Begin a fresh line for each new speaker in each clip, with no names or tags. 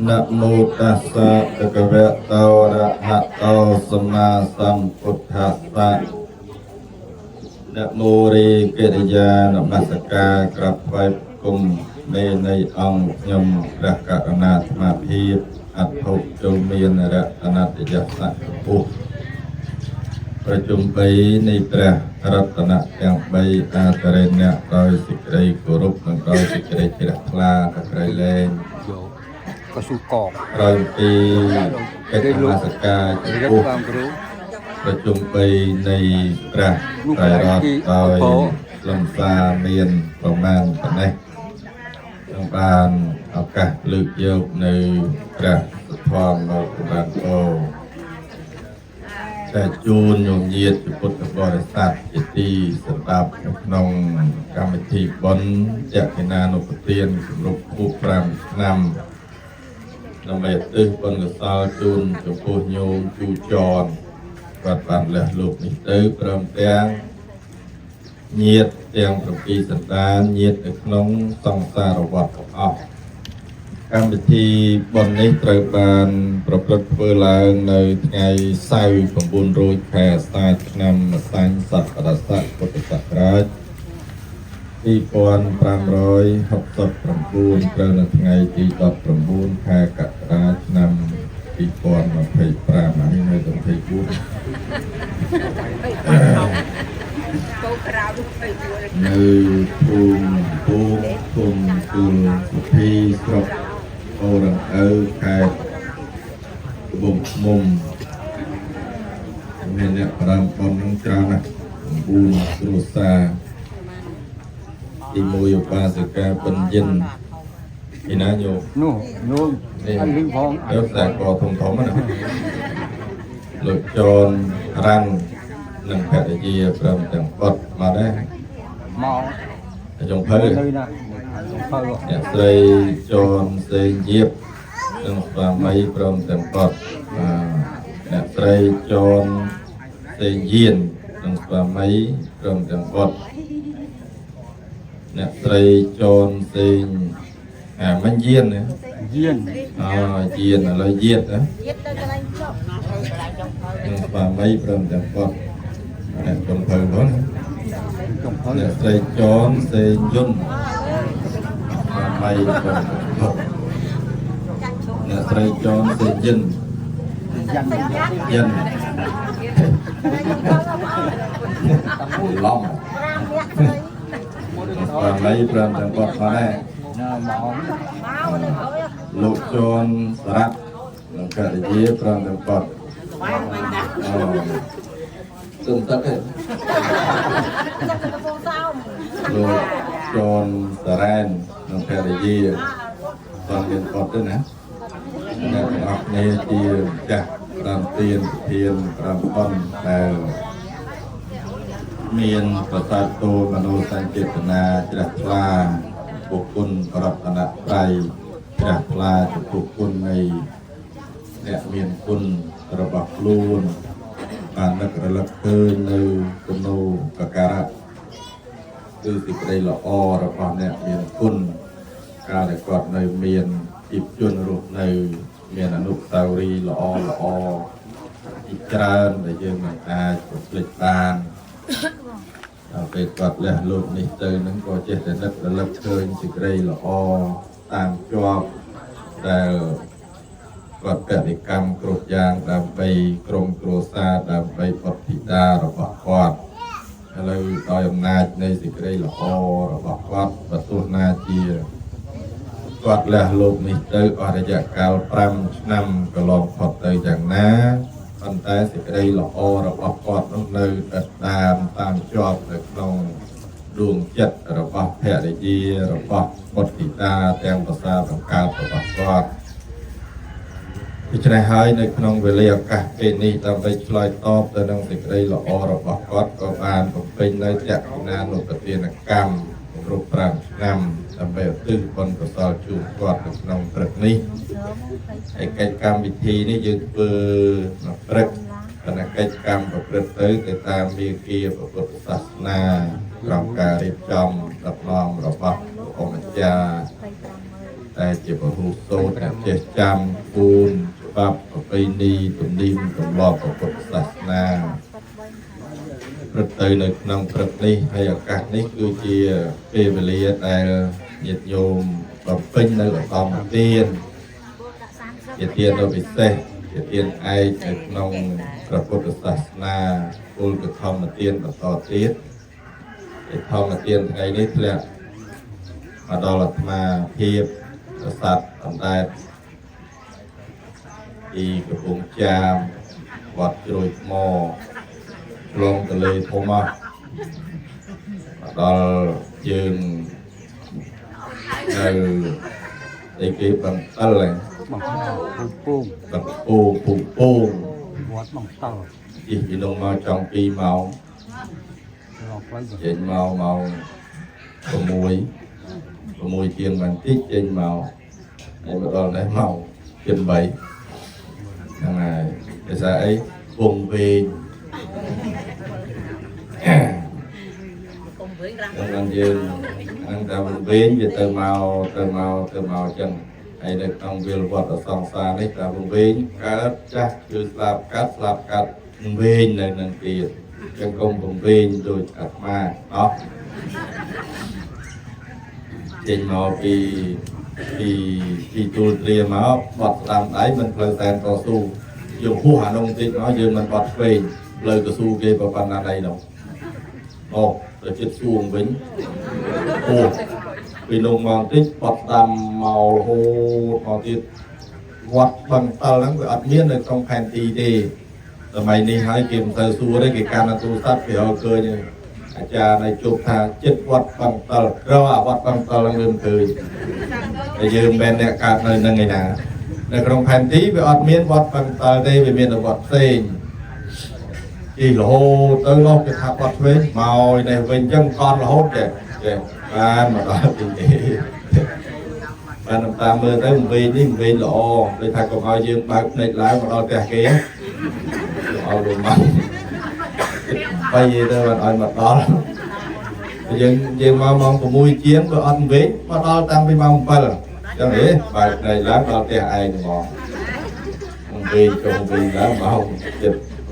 นะโมตัสสะภะคะวะโตอะระหะโตสัมมาสัมพุทธัสสะนะโมរីកិរិយានមស្ការក្រាបថ្វាយគុំមេនៃអង្គខ្ញុំព្រះករុណាអាត្មាភាពអធិចូលមានរតនតយសៈពុទ្ធប្រជុំ3នៃព្រះរតនៈទាំង3អាទរណៈដោយសេចក្តីគោរពនិងដោយសេចក្តីជ្រះថ្លាក្រៃលែង
ក៏ស៊ូកក
ក្រោយពីកិច្ចនមស្ការចំពោះប្រជុំ3នៃព្រះត្រៃរតន៍ដោយលំសាមានប្រមាណប៉ុណ្ណេះខ្ញុំបានឱកាសលើកយកនៅព្រះធម៌មកបានពោតែជួនញោមញាតិពុទ្ធបរិស័ទជាទីសម្រាប់ក្នុងកម្មវិធីបុណ្យចក្ខិណានុប្រទានគម្រប់ខួប5ឆ្នាំដើម្បីឧទ្ទិសបុណ្យកុសលជូនចំពោះញោមជូចរគាត់បានលះលោកនេះទៅព្រមទាំងញាតិទាំង7សន្តានញាតិនៅក្នុងសង្សារវដ្តទាំងអស់កម្មវិធីបុណ្យនេះត្រូវបានប្រព្រឹត្តធ្វើឡើងនៅថ្ងៃសៅរ៍900ខែអាសាឍឆ្នាំម្សាញ់សករាជពុទ្ធសករាជ2569ត្រូវនៅថ្ងៃទី19ខែកក្កដាឆ្នាំ2025ហើយនៅ24នៅភូមិភូមិគុំគុលសុភីស្រុកអូរងអើខេត្តត្បូងឃ្មុំមានអ្នកប្រាំប៉ុននឹងច្រើនណាស់9គ្រួសារទី1ឧបាសិកាបិញិនឯណាញោម
នោះញោមអញលឺផង
យកតែកធំធំណាលោកចនរ៉ាន់និងភរិយាព្រមទាំងបុត្រមកដែរ
មក
ចុងភៅ
នៅណាចុងភៅ
អ្នកស្រីចនសេងយៀបនិងស្វាមីព្រមទាំងបុត្រអ្នកស្រីចនសេងយាននិងស្វាមីព្រមទាំងបុត្រអ្នកស្រីចនសេងមិនយានណា
យាន
យានឥឡូវយានណាយានទៅកន្លែងចុះនឹងស្វាមីព្រមទាំងបុត្រអ្នកចុងភៅហ្នឹងអ្នកស្រីចនសេងយុនស្វាមីព្រមទាំងបុត្រអ្នកស្រីចនសេងយិនយិនឡំស្វាមីព្រមទាំងបុត្រមកដែរលោកចនសរ៉ាត់និងករិយាព្រមទាំងបុត្រទុំទឹកទេលោកចនសារ៉ែននិងករិយាព្រមទាំងបុត្រទៅណាអ្នកទាំងអស់គ្នាជាចាស់តាមទានធាន5ប៉ុនដែលមានប្រសាទតូមនោសញ្ចេតនាជ្រះថ្លាពុគុណរតនត្រ័យជ្រះថ្លាចំពោះគុណនៃអ្នកមានគុណរបស់ខ្លួនបាននឹករលឹកឃើញនៅគុណូបការៈគឺសេចក្តីល្អរបស់អ្នកមានគុណកាលដែលគាត់នៅមានជីវជនរស់នៅមានអនុស្សាវរីយ៍ល្អល្អជាច្រើនដែលយើងមិនអាចបំភ្លេចបានដល់ពេលគាត់លះលោកនេះទៅនឹងក៏ចេះតែនឹករលឹកឃើញសេចក្តីល្អតាមជាប់ដែលគាត់បរិកម្មគ្រប់យ៉ាងដើម្បីក្រុមគ្រួសារដើម្បីបុត្រធីតារបស់គាត់ឥឡូវដោយអំណាចនៃសេចក្តីល្អរបស់គាត់បើទោះណាជាគាត់លះលោកនេះទៅអស់រយៈកាល5ឆ្នាំកន្លងផុតទៅយ៉ាងណាប៉ុន្តែសេចក្តីល្អរបស់គាត់នោះនៅដិតដាមតាមជាប់នៅក្នុងដួងចិត្តរបស់ភរិយារបស់បុត្រធីតាទាំងប្រសាសង្កល់របស់គាត់ដូច្នេះហើយនៅក្នុងវេលាឱកាសពេលនេះដើម្បីឆ្លើយតបទៅនឹងសេចក្តីល្អរបស់គាត់ក៏បានបំពេញនៅចក្ខិណានុប្រទានកម្មគ្រប់5ឆ្នាំដើម្បីឧទ្ទិសបុណ្យកុសលជូនគាត់នៅក្នុងព្រឹកនេះហើយកិច្ចកម្មវិធីនេះយើងធ្វើនៅព្រឹកគណៈកិច្ចកម្មប្រព្រឹត្តទៅតាមមាគ៌ាពុទ្ធសាសនាក្រោមការរៀបចំដឹកនាំរបស់ព្រះអង្គម្ចាស់ តែជាបរិសូត្រចេះចាំគូនច្បាប់ប្រពៃណីទំនៀមទម្លាប់ពុទ្ធសាសនាព្រឹកទៅនៅក្នុងព្រឹកនេះហើយឱកាសនេះគឺជាពេលវេលាដែលញាតិញោមបំពេញនៅឧត្តមទានជាទានដ៏ពិសេសជាទានឯកនៅក្នុងព្រះពុទ្ធសាសនាគោលកធម្មទានបន្តទៀតឯធម្មទានថ្ងៃនេះធ្លាក់មកដល់អាត្មាភាពប្រសាទអណ្ដែតពីកំពង់ចាមវត្តជ្រោយថ្មលងទលេធំមកដល់យើងនៅឯគេបង្អិលហ្នឹង
bằng pung
បង្ពូពុំពង
vót bằng tàu
ជិះពីនោះមកចង់2ម៉ោង
lọc lấy
ចេញមកម៉ោង6ជាងបន្តិចចេញមកហើយមកដល់នេះម៉ោងជិត3ហ្នឹងហើយភាសាអីពងវែងហ្នឹងយើងហ្នឹងតែវែងវាទៅមកចឹងហើយនៅក្នុងវិលវត្តអសង្សារនេះតែវែងកើតចាស់គឺស្លាប់កាត់វែងនៅនឹងទៀតចឹងកុំវែងដូចអាត្មាអស់ចេញមកពីទូលត្រៀមមកបត់តាមដៃមិនផ្លូវសែនតស៊ូយើងហួសអានោះតិចមកយើងមិនបត់ឆ្វេងផ្លូវកស៊ូគេប្រប៉ុណ្ណាដៃនោះអូទៅចិត្តសួងវិញអូពីនោះមកតិចបត់តាមមករហូតមកទៀតវត្តបឹងតលហ្នឹងវាអត់មាននៅក្នុងផែនទីទេសម័យនេះហើយគេមិនទៅសួរទេគេកាន់ទូរស័ព្ទគេឲ្យឃើញអាចារ្យនៅជប់ថាចិត្តវត្តបឹងតលរកអាវត្តបឹងតលហ្នឹងវាមិនឃើញតែយើងមិនអ្នកកើតនៅនឹងឯណានៅក្នុងផែនទីវាអត់មានវត្តបឹងតលទេវាមានតែវត្តផ្សេងទីរហូតទៅនោះគេថាវត្តឆ្វេងមកនេះវិញចឹងកន់រហូតចេះបានមកដល់ទីនេះបានតាមមើលទៅវិញនេះវិញល្អដូចថាកុំឲ្យយើងបើកភ្នែកឡើងមកដល់ផ្ទះគេឲ្យលំមកបាយទៅបានឲ្យមកដល់យើងមកម៉ោង6ជាងបើអត់វិញមកដល់តាំងពីម៉ោង7ចឹងហ៎បើកភ្នែកឡើងដល់ផ្ទះឯងហ្មងវិញចុងវិញឡើងម៉ោង7 8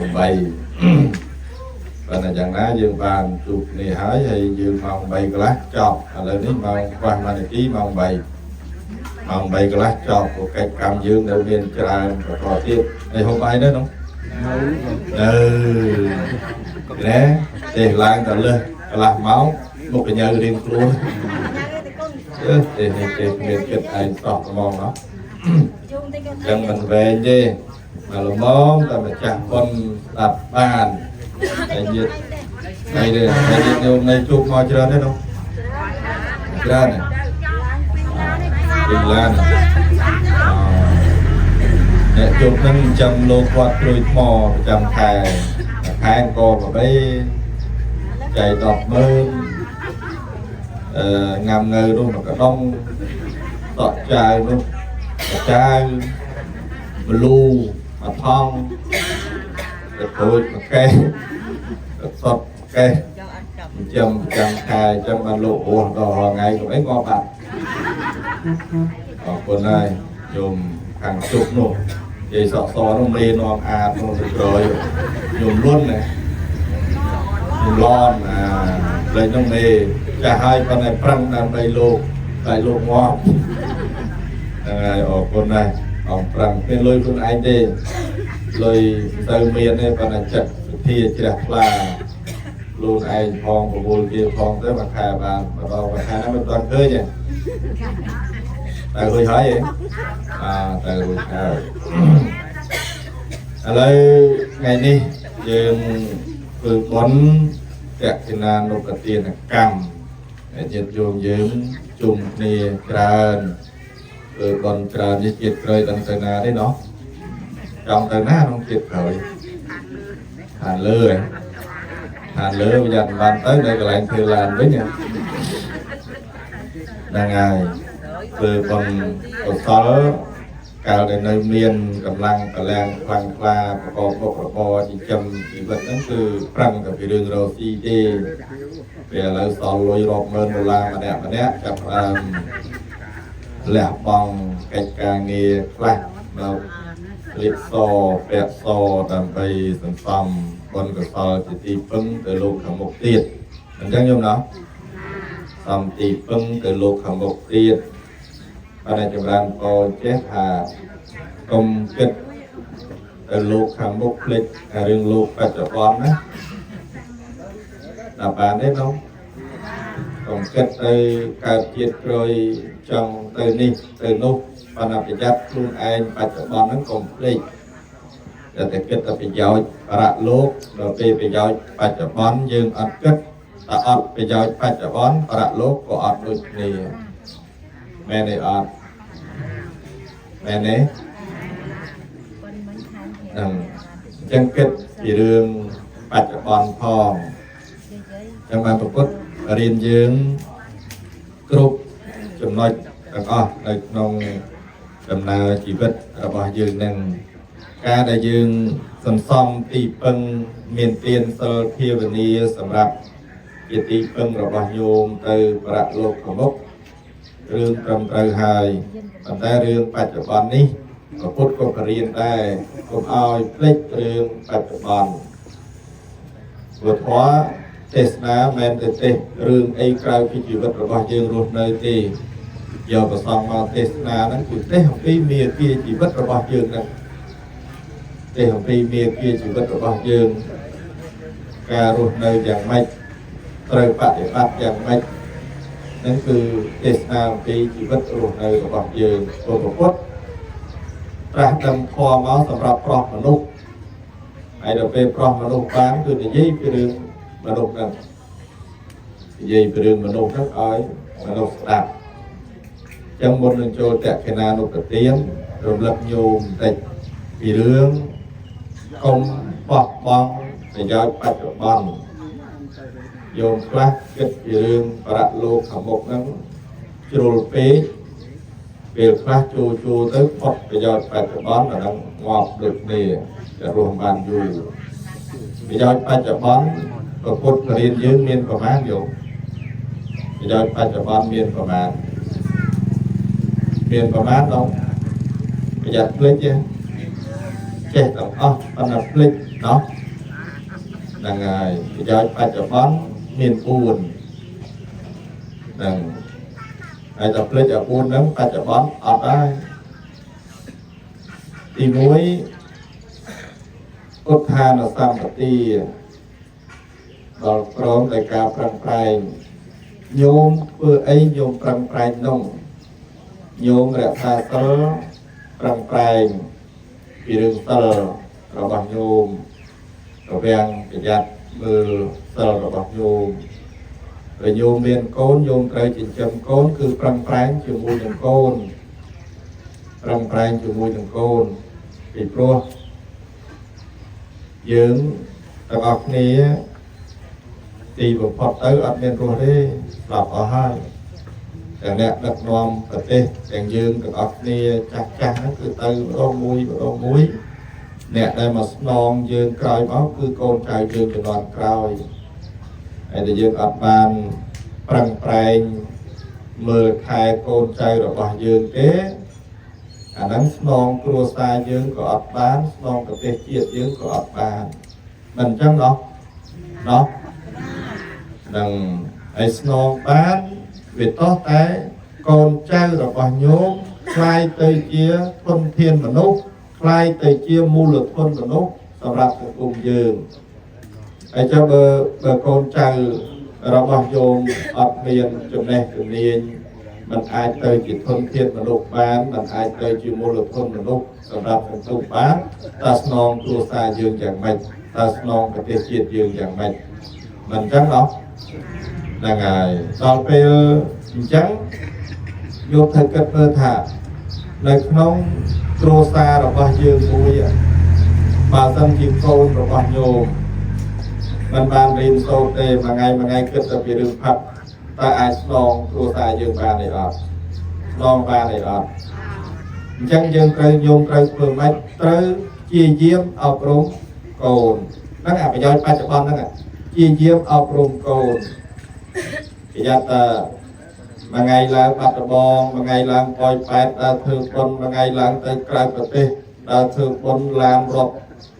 ប៉ុន្តែយ៉ាងណាយើងបានជួបគ្នាហើយយើងម៉ោង3កន្លះចប់ឥឡូវនេះម៉ោងខ្វះ1នាទីម៉ោង3កន្លះចប់ព្រោះកិច្ចកម្មយើងនៅមានច្រើនបន្តទៀតហើយហូបបាយនៅនោះណែទេឡើងទៅលើកន្លះម៉ោងមុខកញ្ញើរៀងខ្លួនទេនេះគេមានចិត្តឯងសោះហ្មងណោះចឹងមិនវែងទេមកល្មមតែម្ចាស់ប៉ុនស្ដាប់បានតែយឺតហើយញោមនៅជួបមកច្រើនទេនោះច្រើនពីឡានអ្នកជួបនឹងចាំលោកគាត់ព្រួយថ្មប្រចាំខែក៏ប្របីចៃ100000ងាំងើនោះមកកដងតក់ចាវនោះចាវមលូមកថងទៅគួយមកកេះទៅសតកេះចាំខែចាំបានលោកអូសដល់ថ្ងៃក៏អីក៏បាត់អរគុណហើយញោមខាងជុកនោះនិយាយសក់សនោះមេនាំអាតនោះទៅក្រោយញោមលន់ណាញោមឡនលេងនោះមេចាស់ហើយប៉ុន្តែប្រឹងដើម្បីលោកតែលោកងាប់ហ្នឹងហើយអរគុណដែរអង្គប្រឹងមានលុយខ្លួនឯងទេលុយទៅមានទេប៉ុន្តែចិត្តវិធីជ្រះថ្លាខ្លួនឯងផងប្រមូលគេផងទៅមួយខែបានមកដល់មួយខែហ្នឹងមិនទាន់ឃើញទេតែរួចហើយតែរួចហើយឥឡូវថ្ងៃនេះយើងធ្វើបុណ្យតេជនានុបទានកម្មញាតិញោមយើងជុំគ្នាច្រើនធ្វើបុណ្យច្រើននេះជាតិក្រោយដល់ទៅណាទេណោះចង់ទៅណាក្នុងជាតិក្រោយខាងលើវាយ៉ាងបានទៅនៅកន្លែងធ្វើឡានវិញហ្នឹងហើយធ្វើបុណ្យកុសលកាលដែលនៅមានកម្លាំងកលាំងខ្លាំងក្លាប្រកបមុខរបរចិញ្ចឹមជីវិតហ្នឹងគឺប្រឹងតែពីរឿងរកស៊ីទេពេលឥឡូវសល់លុយរាប់ម៉ឺនដុល្លារម្នាក់ចាប់ ลกบองកិច្ចការងារខ្លះនៅលៀបសពាក់សដើម្បីសន្សំបុណ្យកុសលជាទីពឹងទៅលោកខាងមុខទៀតអញ្ចឹងញោមណាសំទីពឹងទៅលោកខាងមុខទៀតបានចម្រើនពរចេះថាកុំគិតទៅលោកខាងមុខភ្លេចរឿងលោកបច្ចុប្បន្នណាដល់បានទេនោះកុំគិតទៅកើតជាតិក្រោយចង់ទៅនេះទៅនោះបានប្រយ័ត្នខ្លួនឯងបច្ចុប្បន្នហ្នឹងកុំភ្លេចតែគិតតែប្រយោជន៍បរៈលោកដល់ពេលប្រយោជន៍បច្ចុប្បន្នយើងអត់គិតតែអត់ប្រយោជន៍បច្ចុប្បន្នបរៈលោកក៏អត់ដូចគ្នាមែនទេអត់មែនទេអញ្ចឹងគិតពីរឿងបច្ចុប្បន្នផងចឹងបានប្រពុតរៀនយើងគ្រប់ចំណុចទាំងអស់នៅក្នុងដំណើរជីវិតរបស់យើងនឹងការដែលយើងសន្សំទីពឹងមានទានសិលភាវនាសម្រាប់ជាទីពឹងរបស់ញោមទៅប្រៈលោកខាងមុខរឿងត្រឹមត្រូវហើយប៉ុន្តែរឿងបច្ចុប្បន្ននេះព្រះពុទ្ធក៏រៀនដែរកុំឲ្យភ្លេចរឿងបច្ចុប្បន្នព្រោះធម៌ទេសនាមិនទេរឿងអីក្រៅពីជីវិតរបស់យើងរស់នៅទេយកប្រសងមកទេសនាហ្នឹងគឺទេសអំពីមេគាជីវិតរបស់យើងហ្នឹងទេសអំពីមេគាជីវិតរបស់យើងការរស់នៅយ៉ាងម៉េចត្រូវបប្រតិបត្តិយ៉ាងម៉េចហ្នឹងគឺទេសនាអំពីជីវិតរស់នៅរបស់យើងព្រះពុទ្ធត្រាស់ដឹងធម៌មកសម្រាប់ប្រុសមនុស្សហើយដល់ពេលប្រុសមនុស្សបានគឺនិយាយពីរឿងមនុស្សហ្នឹងនិយាយពីរឿងមនុស្សហ្នឹងឲ្យមនុស្សស្ដាប់ចឹងមុននឹងចូលតក្កិណានុប្រទានរំលឹកញោមបន្តិចពីរឿងកុំបោះបង់ប្រយោជន៍បច្ចុប្បន្នញោមខ្លះគិតពីរឿងបរៈលោកខាងមុខហ្នឹងជ្រុលពេកពេលខ្លះចូលទៅផុតប្រយោជន៍បច្ចុប្បន្នអាហ្នឹងងាប់ដូចគ្នាតែរស់បានយូរប្រយោជន៍បច្ចុប្បន្នព្រះពុទ្ធរៀនយើងមានប្រមាណយោប្រយោជន៍បច្ចុប្បន្នមានប្រមាណដល់ប្រយ័ត្នភ្លេចចេះទាំងអស់ប៉ុន្តែភ្លេចណោះហ្នឹងហើយប្រយោជន៍បច្ចុប្បន្នមាន4ហ្នឹងហើយដល់ភ្លេចអា4ហ្នឹងបច្ចុប្បន្នអត់ដែរទី1ឧទ្ធានសម្បទាដល់ព្រមតែការប្រឹងប្រែងញោមធ្វើអីញោមប្រឹងប្រែងនោះញោមរក្សាសិលប្រឹងប្រែងពីរឿងសិលរបស់ញោមរវាងប្រយ័ត្នមើលសិលរបស់ញោមហើយញោមមានកូនញោមត្រូវចិញ្ចឹមកូនគឺប្រឹងប្រែងជាមួយនឹងកូនប្រឹងប្រែងជាមួយនឹងកូនពីព្រោះយើងទាំងអស់គ្នាទីបំផុតទៅអត់មានរស់ទេស្លាប់អស់ហើយទាំងអ្នកដឹកនាំប្រទេសទាំងយើងទាំងអស់គ្នាចាស់ហ្នឹងគឺទៅម្ដងមួយអ្នកដែលមកស្នងយើងក្រោយមកគឺកូនចៅយើងជំនាន់ក្រោយហើយតែយើងអត់បានប្រឹងប្រែងមើលថែកូនចៅរបស់យើងទេអាហ្នឹងស្នងគ្រួសារយើងក៏អត់បានស្នងប្រទេសជាតិយើងក៏អត់បានមិនអញ្ចឹងណោះនឹងឲ្យស្នងបានវាតោះតែកូនចៅរបស់ញោមខ្លាយទៅជាធនធានមនុស្សខ្លាយទៅជាមូលធនមនុស្សសម្រាប់សង្គមយើងហើយចុះបើកូនចៅរបស់ញោមអត់មានចំណេះជំនាញมันអាចទៅជាធនធានមនុស្សបានมันអាចទៅជាមូលធនមនុស្សសម្រាប់សង្គមបានតើស្នងគ្រួសារយើងយ៉ាងម៉េចតើស្នងប្រទេសជាតិយើងយ៉ាងម៉េចមិនអញ្ចឹងណោះហ្នឹងហើយដល់ពេលអញ្ចឹងយកទៅគិតមើលថានៅក្នុងគ្រួសាររបស់យើងមួយបើសិនជាកូនរបស់ញោមមិនបានរៀនសូត្រទេមួយថ្ងៃគិតតែពីរឿងផាត់តើអាចស្នងគ្រួសារយើងបានទេអត់ស្នងបានទេអត់អញ្ចឹងយើងត្រូវញោមត្រូវធ្វើម៉េចត្រូវជាយាមអប់រំកូនហ្នឹងអាប្រយោជន៍បច្ចុប្បន្នហ្នឹងជាយាមអប់រំកូនប្រយ័ត្នតែ mà ngày là bạc bòn mà ngày là coi bẹt đã thường quân mà ngày là tới cài bờ tê đã thường quân làm rộp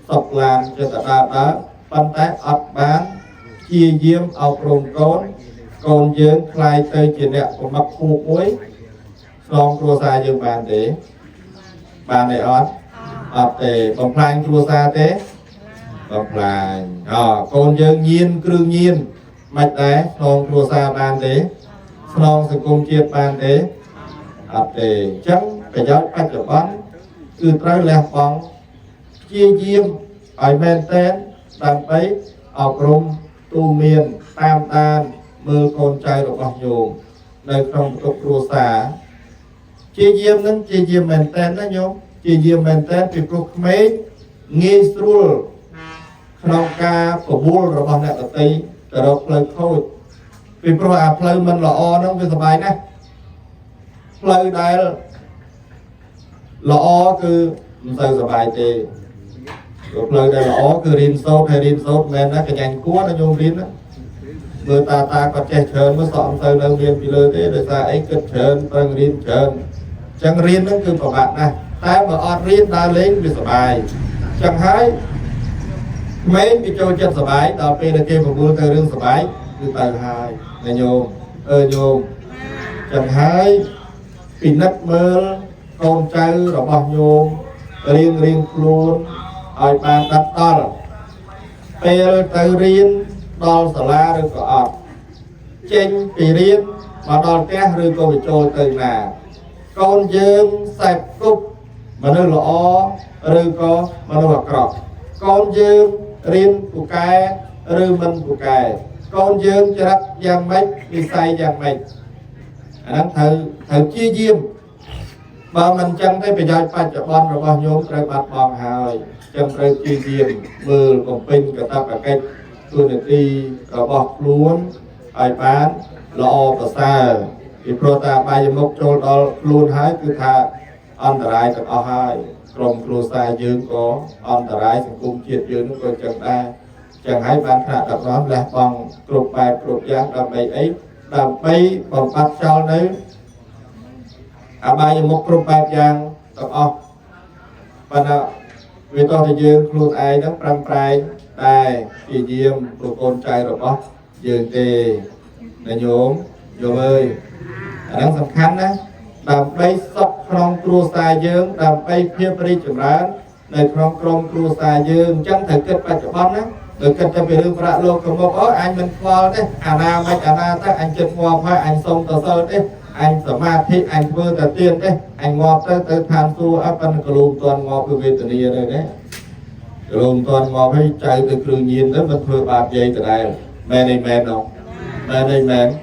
sọc làm cho ta đã ban tay ấp bán chia diêm ao rồng con dưỡng khai tới chuyện đẹp của mặt khu cuối xong cua xa dương bàn để bàn này ấp để bằng phanh cua xa thế bằng phanh con dưỡng nhiên cương nhiên mạch đáy xong cua xa bàn để xong sự công chiết bàn để ấp để chẳng phải giáo cách ở bán cứ trái lẹ bóng chia diêm ở bên tên đằng ấy ao rồng tu miền tam tan mưa con trai của bác nhôm nơi trong tục rùa xả chia diêm mền tên đó nhôm chia diêm mền tên vì cuộc mấy nghi srul trong ca của bùa rồi bằng nẹt ở tây từ đó lời khôi vì pro lời mình là o nó với bài này lời đây là o cứ từ bài thì lời đây là o cứ rin sốt men đó cái nhành cua nó nhôm rin đó người ta có che chơn mới sọm từ đầu viên bị lơ thế rồi ta ấy kết chơn tăng riêng chơn chẳng riêng nó cứ của bạn này ta mà ọt riêng ta lên bị sờ bài chẳng hái mấy bị trôi chân sờ bài đào pe là kêu một mưa từ riêng sờ bài từ từ hai này nhôm nhôm chẳng hái bị nát mơ con trai rồi bao nhôm riêng luôn ai bàn đặt to pe từ riêng đo sả la rồi có ọt trên kỳ riêng mà đo té rồi có bị trôi từ là con dương sạch cúc mà nơi lọ rồi có mà nơi là cọp con dương riêng của cái rồi mình của cái con dương cho đất giang mấy đi say giang mấy anh thử chia diêm mà mình chẳng thấy bây giờ phải cho con rồi bao nhiêu rồi bắt bằng hài chẳng rồi chia diêm mưa còn pin cả ta cả cái tôi được đi có bọc luôn ai bán lo và xa thì prota bay mốc trôi đó luôn hái cứ thà anh ta lại có hai trong pro xa dương có anh ta lại cũng triệt dương nó còn chẳng hái bán thà đặt đó là bằng cột bài cột giang đầm bầy ấy đầm bầy bằng bắt cho đấy bay mốc cột bài giang tập và nào vì tôi thì dương luôn ai đó trăm prai đây kỳ diêm của con trai rồi bác dương tề là nhốm ơi đang sầm khăn đó làm bay sọc trong cua xài dương làm bay phía bên chừng rán này trong cua xài dương chẳng thể kết bài cho bắn á được kết cho về lương phạt luôn không có anh mình qua đấy na ta anh chân ngoa phải anh sông tờ sơ đấy anh sớm ma thị anh vừa tờ tiên đấy anh ngọt tới than su áp anh cả lùm toàn ngọt từ về từ đây rồi đấy lùm toàn ngọt hay chạy từ tự nhiên đấy mình vừa bạc dây từ đây men đâu men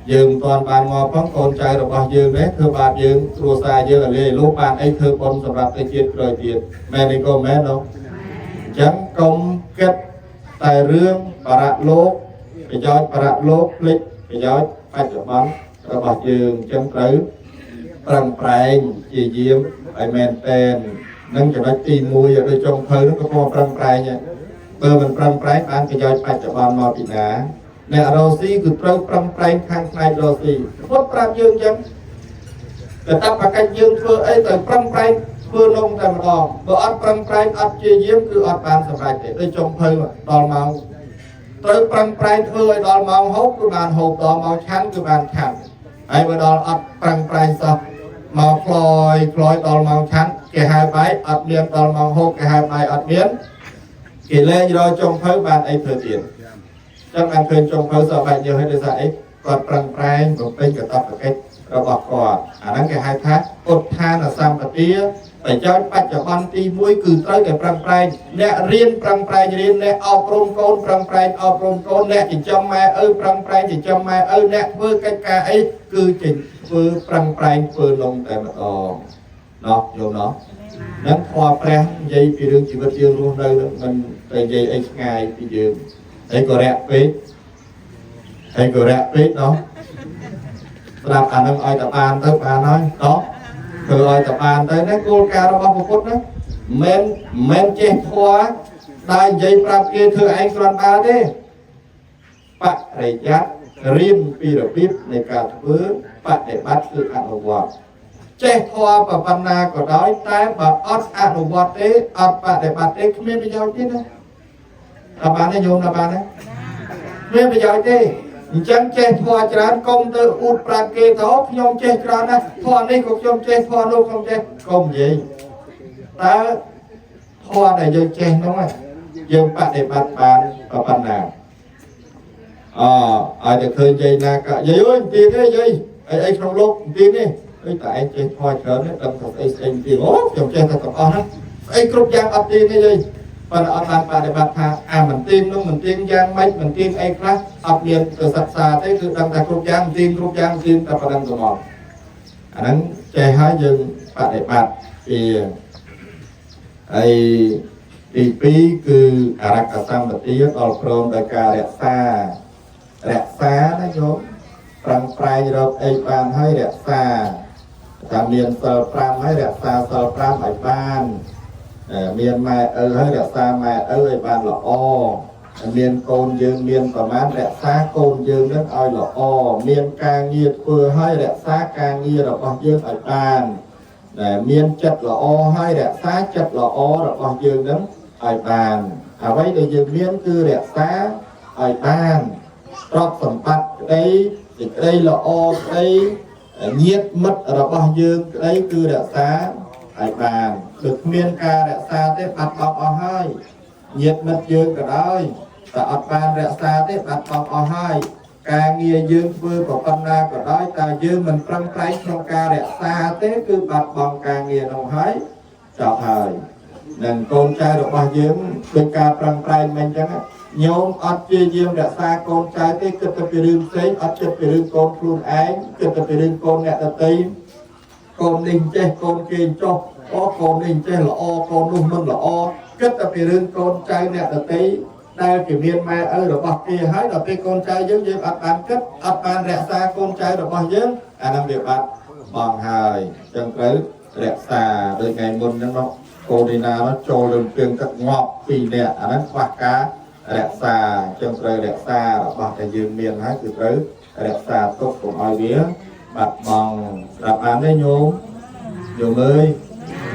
dương toàn bàn ngọt phóng con trai rồi bao dương đấy thưa bạc dương thua xa dương ở đây lúc bạn ấy thưa con sầm bạc cái chuyện rồi tiền men có men đâu chẳng công kết tài rương bà lốp cái giói bà lốp lịch cái giói phải cho bắn rồi bạc dương chân tới bằng prai chỉ diêm phải men tên nâng cho nó tìm mùi ở đây trong hơi nó có con bằng prai nha bờ mình bằng prai bán cái giói phải cho bắn mò bị ná nè rosi cứ trâu bằng prai khang khai rosi phốt pram dương chấm cái ta把cái dương thưa ấy từ bằng prai thưa nông tại một đòn bờ ăn bằng prai ăn chia diêm cứ ăn bàn sầm lại để đây trong hơi mà đòn màu tới bằng prai thưa đòn màu hốt cứ bàn hộp đòn màu chán cứ bàn chán ai bờ đòn ăn bằng prai sao màu phơi đòn màu chán cái hai bài ăn miếng đòn màu hộp cái hai bài ăn miếng cái lên rồi trong hơi bàn ấy thừa tiền trong ăn khơi trong hơi sợ bài nhiều hay để dạy còn bằng prai một bên cả tập cái rồi bọc cỏ đang cái hai tháng một tháng là sang bát tía phải cho bắt cho con ti muối cứ tới cái bằng prai nè riêng bằng prai riêng nè ao prom con bằng prai ao prom con nè chỉ cho mai bằng prai chỉ cho mai nè vừa cái ca ấy cứ chỉnh vừa bằng prai vừa lông tại mặt nó vô nó nắng hoa pre dây bị đường chỉ vật dương luôn đây mình tại dây ấy ngày bị dương thấy có rẹp biết đó làm anh đang ai tập an tới bà nói đó từ ai tập an tới nó cô ca nó bao một phút đó men che khóa đai dây prap kia thưa anh còn ba đi bạn để chắc រៀនពីរបៀបនៃការធ្វើបដិបត្តិគឺអនុវត្តចេះធម៌ប៉ុណ្ណាក៏ដោយតែបើអត់អនុវត្តទេអត់បដិបត្តិទេគ្មានប្រយោជន៍ទេណាដល់បានទេញោមដល់បានទេគ្មានប្រយោជន៍ទេអញ្ចឹងចេះធម៌ច្រើនកុំទៅអួតប្រាប់គេទៅខ្ញុំចេះច្រើនណាស់ធម៌នេះក៏ខ្ញុំចេះធម៌នោះខ្ញុំចេះកុំនិយាយតើធម៌ដែលយើងចេះនោះយើងបដិបត្តិបានប៉ុណ្ណាឲ្យតែឃើញយាយណាក៏យាយអើយទីនេះយាយអីក្នុងលោកទីនេះអីតែឯងចេះធម៌ច្រើនហ្នឹងដឹងថាស្អីទីអូខ្ញុំចេះតែទាំងអស់ហ្នឹងស្អីគ្រប់យ៉ាងអត់ទីនេះយាយប៉ុន្តែអត់បានបដិបត្តិថាមិនទីនោះមិនទីយ៉ាងម៉េចមិនទីអីខ្លះអត់មានទៅសិក្សាទេគឺដឹងតែគ្រប់យ៉ាងទីគ្រប់យ៉ាងទីតែប៉ុណ្្នឹងទៅមកអាហ្នឹងចេះហើយយើងបដិបត្តិពីទី2គឺអរកសម្បទាដល់ព្រមដោយការរក្សាណាយោប្រឹងប្រែងរកអីបានហើយរក្សាថាមានសិល5ហើយរក្សាសិល5ឲ្យបានមានម៉ែឪហើយរក្សាម៉ែឪឲ្យបានល្អមានកូនយើងមានប្រមាណរក្សាកូនយើងនឹងឲ្យល្អមានការងារធ្វើហើយរក្សាការងាររបស់យើងឲ្យបានមានចិត្តល្អហើយរក្សាចិត្តល្អរបស់យើងនឹងឲ្យបានអ្វីដែលយើងមានគឺរក្សាឲ្យបានទ្រព្យសម្បត្តិក្តីសេចក្តីល្អក្តីញាតិមិត្តរបស់យើងក្តីគឺរក្សាឲ្យបានគឺគ្មានការរក្សាទេបាត់បង់អស់ហើយញាតិមិត្តយើងក៏ដោយតែអត់បានរក្សាទេបាត់បង់អស់ហើយការងារយើងធ្វើប៉ុណ្ណាក៏ដោយតែយើងមិនប្រឹងប្រែងក្នុងការរក្សាទេគឺបាត់បង់ការងារនោះហើយចប់ហើយនឹងកូនចៅរបស់យើងដោយការប្រឹងប្រែងមិនអញ្ចឹងញោមអត់ជាយាមរក្សាកូនចៅទេគិតទៅពីរឿងផ្សេងអត់គិតពីរឿងកូនខ្លួនឯងគិតទៅពីរឿងកូនអ្នកដទៃកូននេះចេះកូនគេចុះកូននេះចេះល្អកូននោះមិនល្អគិតទៅពីរឿងកូនចៅអ្នកដទៃដែលគេមានម៉ែឪរបស់គេហើយដល់ពេលកូនចៅយើងអត់បានគិតអត់បានរក្សាកូនចៅរបស់យើងអានោះវាបាត់បង់ហើយអញ្ចឹងត្រូវរក្សាដោយថ្ងៃមុនហ្នឹងកូនណាចូលលើពីងទឹកងាប់2នាក់អាហ្នឹងខ្វះការរក្សាចឹងត្រូវរក្សារបស់ដែលយើងមានហើយគឺត្រូវរក្សាទុកកុំឲ្យវាបាត់បង់ស្រាប់បានទេញោមអើយ